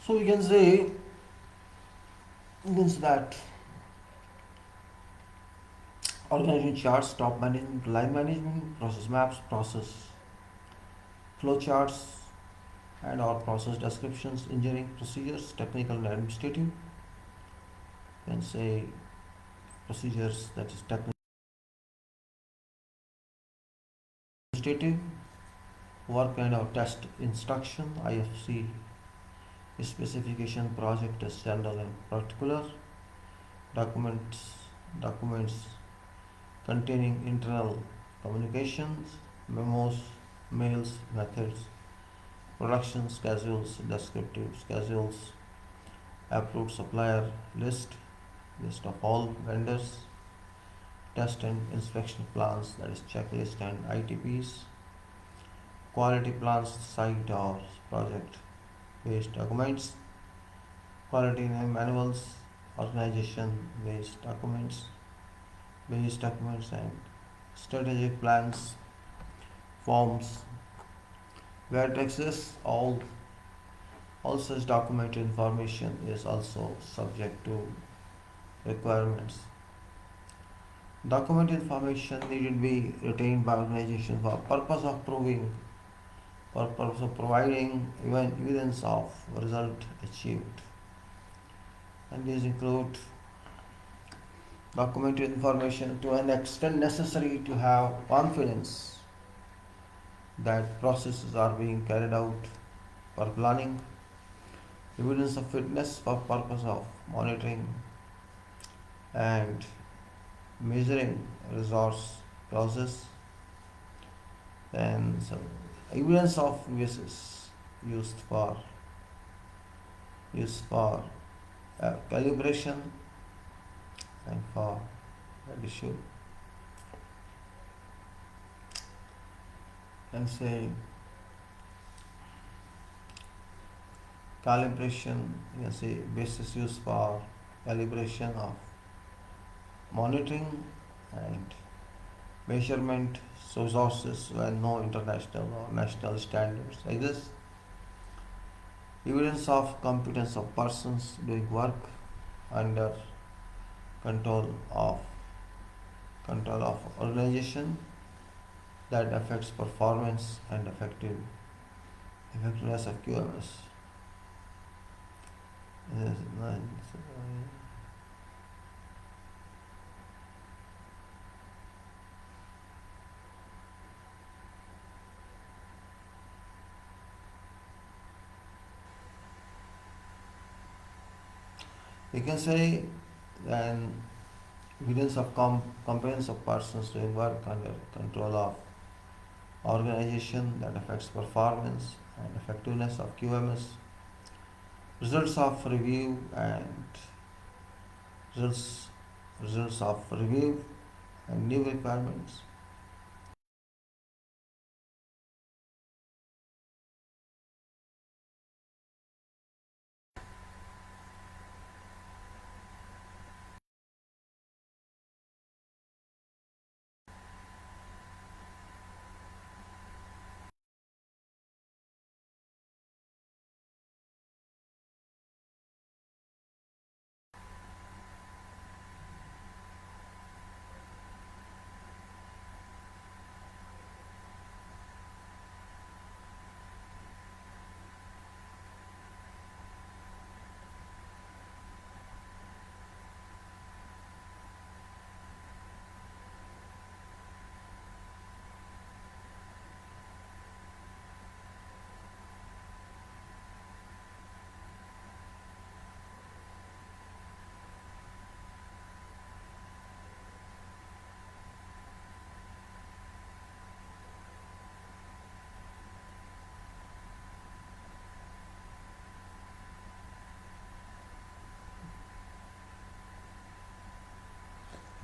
So we can say that organization charts, top management, line management, process maps, process flow charts, and or process descriptions, engineering procedures, technical and administrative. You can say procedures, that is technical, administrative, work and or test instruction, IFC specification, project as general and particular, documents containing internal communications, memos, mails, methods, production schedules, descriptive schedules, approved supplier list of all vendors, test and inspection plans, that is checklist and ITPs, quality plans, site or project based documents, quality manuals, organization based documents, and strategic plans, forms, where to access all such documented information is also subject to requirements. Document information needed to be retained by organization for purpose of providing even evidence of result achieved. And these include documented information to an extent necessary to have confidence that processes are being carried out for planning, evidence of fitness for purpose of monitoring and measuring resource process, and some evidence of uses used for calibration and for issue, and say calibration, you can say basis used for calibration of monitoring and measurement sources when no international or national standards exist, evidence of competence of persons doing work under control of organization that affects performance and effectiveness of QMS. Yes, you can say then evidence of competence of persons doing work under control of organization that affects performance and effectiveness of QMS, results of review and results results of review and new requirements.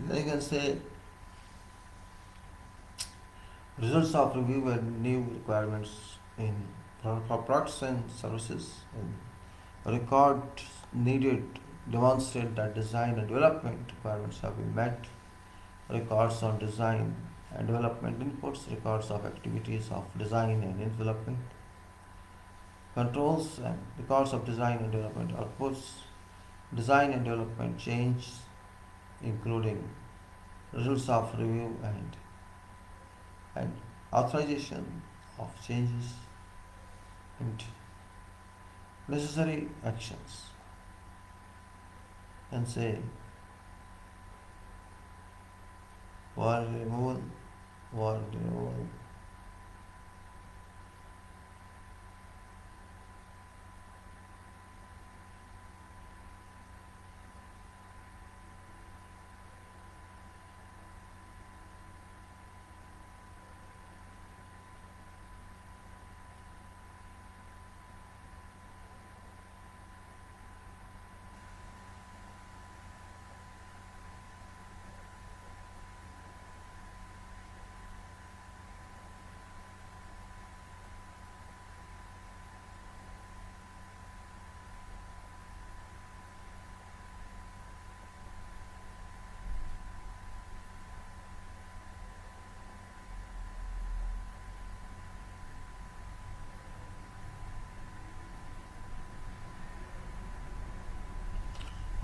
Then you can say results of review and new requirements in for products and services, and records needed demonstrate that design and development requirements have been met, records on design and development inputs, records of activities of design and development, controls and records of design and development outputs, design and development change, including results of review and authorization of changes and necessary actions, and say word removal, word removal,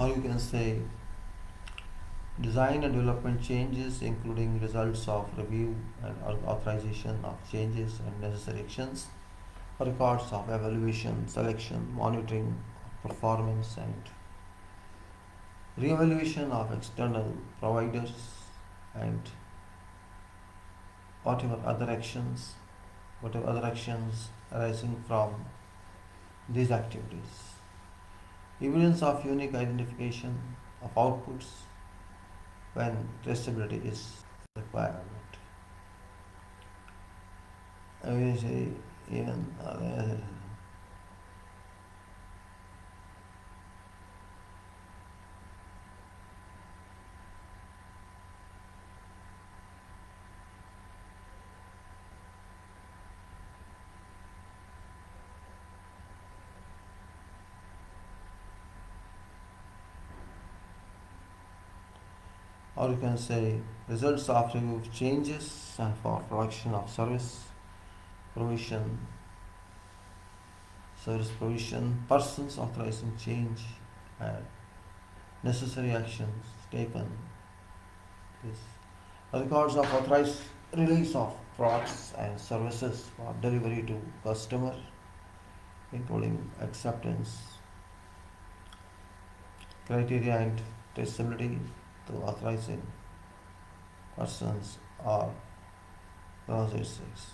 or you can say design and development changes, including results of review and authorization of changes and necessary actions, records of evaluation, selection, monitoring, performance, and re-evaluation of external providers, and whatever other actions, arising from these activities. Evidence of unique identification of outputs when traceability is required. I will say even or you can say results of review of changes and for production of provision, service provision, persons authorizing change and necessary actions taken. This records of authorized release of products and services for delivery to customer, including acceptance criteria and traceability to authorizing persons or processes.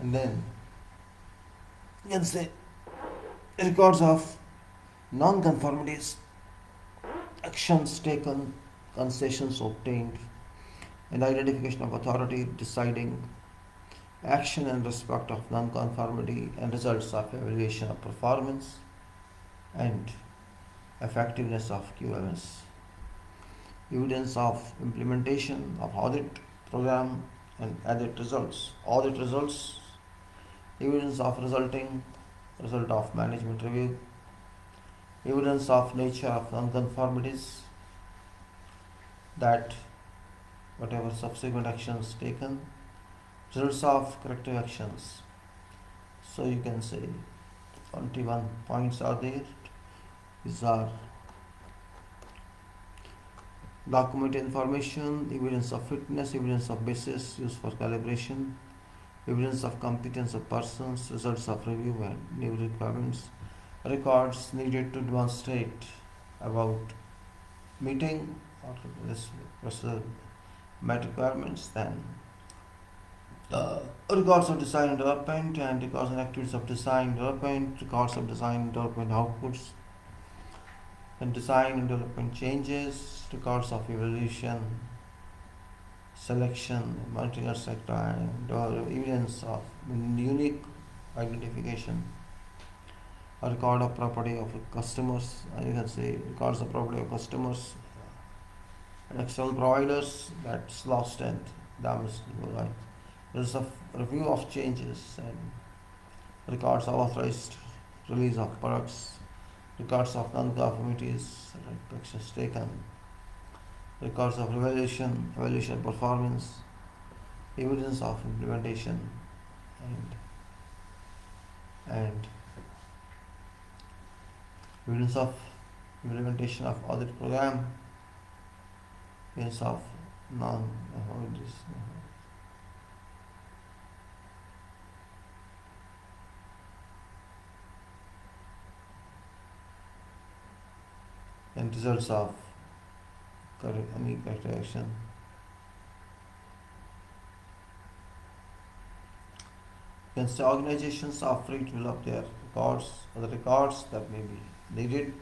And then you can say records of non-conformities, actions taken, concessions obtained, and identification of authority deciding action in respect of non-conformity and results of evaluation of performance and effectiveness of QMS. Evidence of implementation of audit program and audit results, evidence of result of management review, evidence of nature of non-conformities, that whatever subsequent actions taken, results of corrective actions. So you can say 21 points are there. These are document information, evidence of fitness, evidence of basis used for calibration, evidence of competence of persons, results of review and new requirements, records needed to demonstrate about meeting or this met requirements, then records of design and development and records and activities of design development, records of design and development outputs, And design and development changes, records of evolution, selection, monitoring sector, and evidence of unique identification. A record of property of customers, you can say records of property of customers, and external providers, that's lost and damaged. Right? There's a review of changes and records of authorized release of products, records of non-conformities, actions taken, records of evaluation performance, evidence of implementation, and evidence of implementation of audit program, evidence of non and results of any corrective action. Can say organizations are free to develop their records, other records that may be needed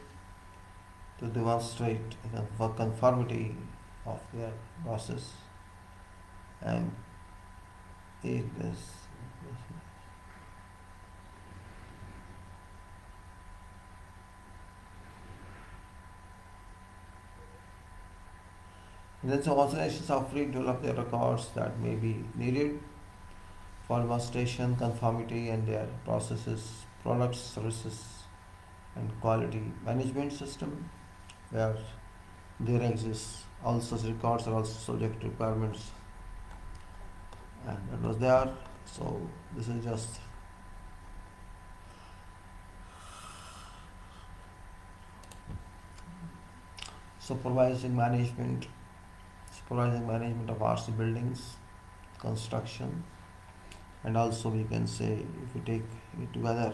to demonstrate conformity of their process, and it is then some organizations are free to develop their records that may be needed for demonstration, conformity, and their processes, products, services, and quality management system, where there exists all such records are also subject to requirements, and that was there. So this is just supervising management of RC buildings, construction, and also we can say if we take it together,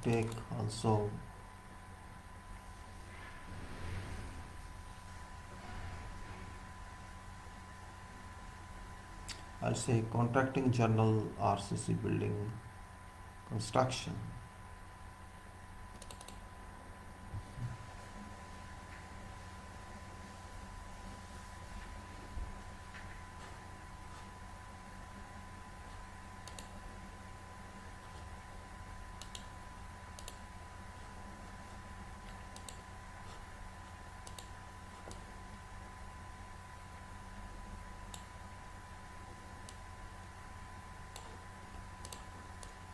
take also I'll say contracting journal, RCC building construction,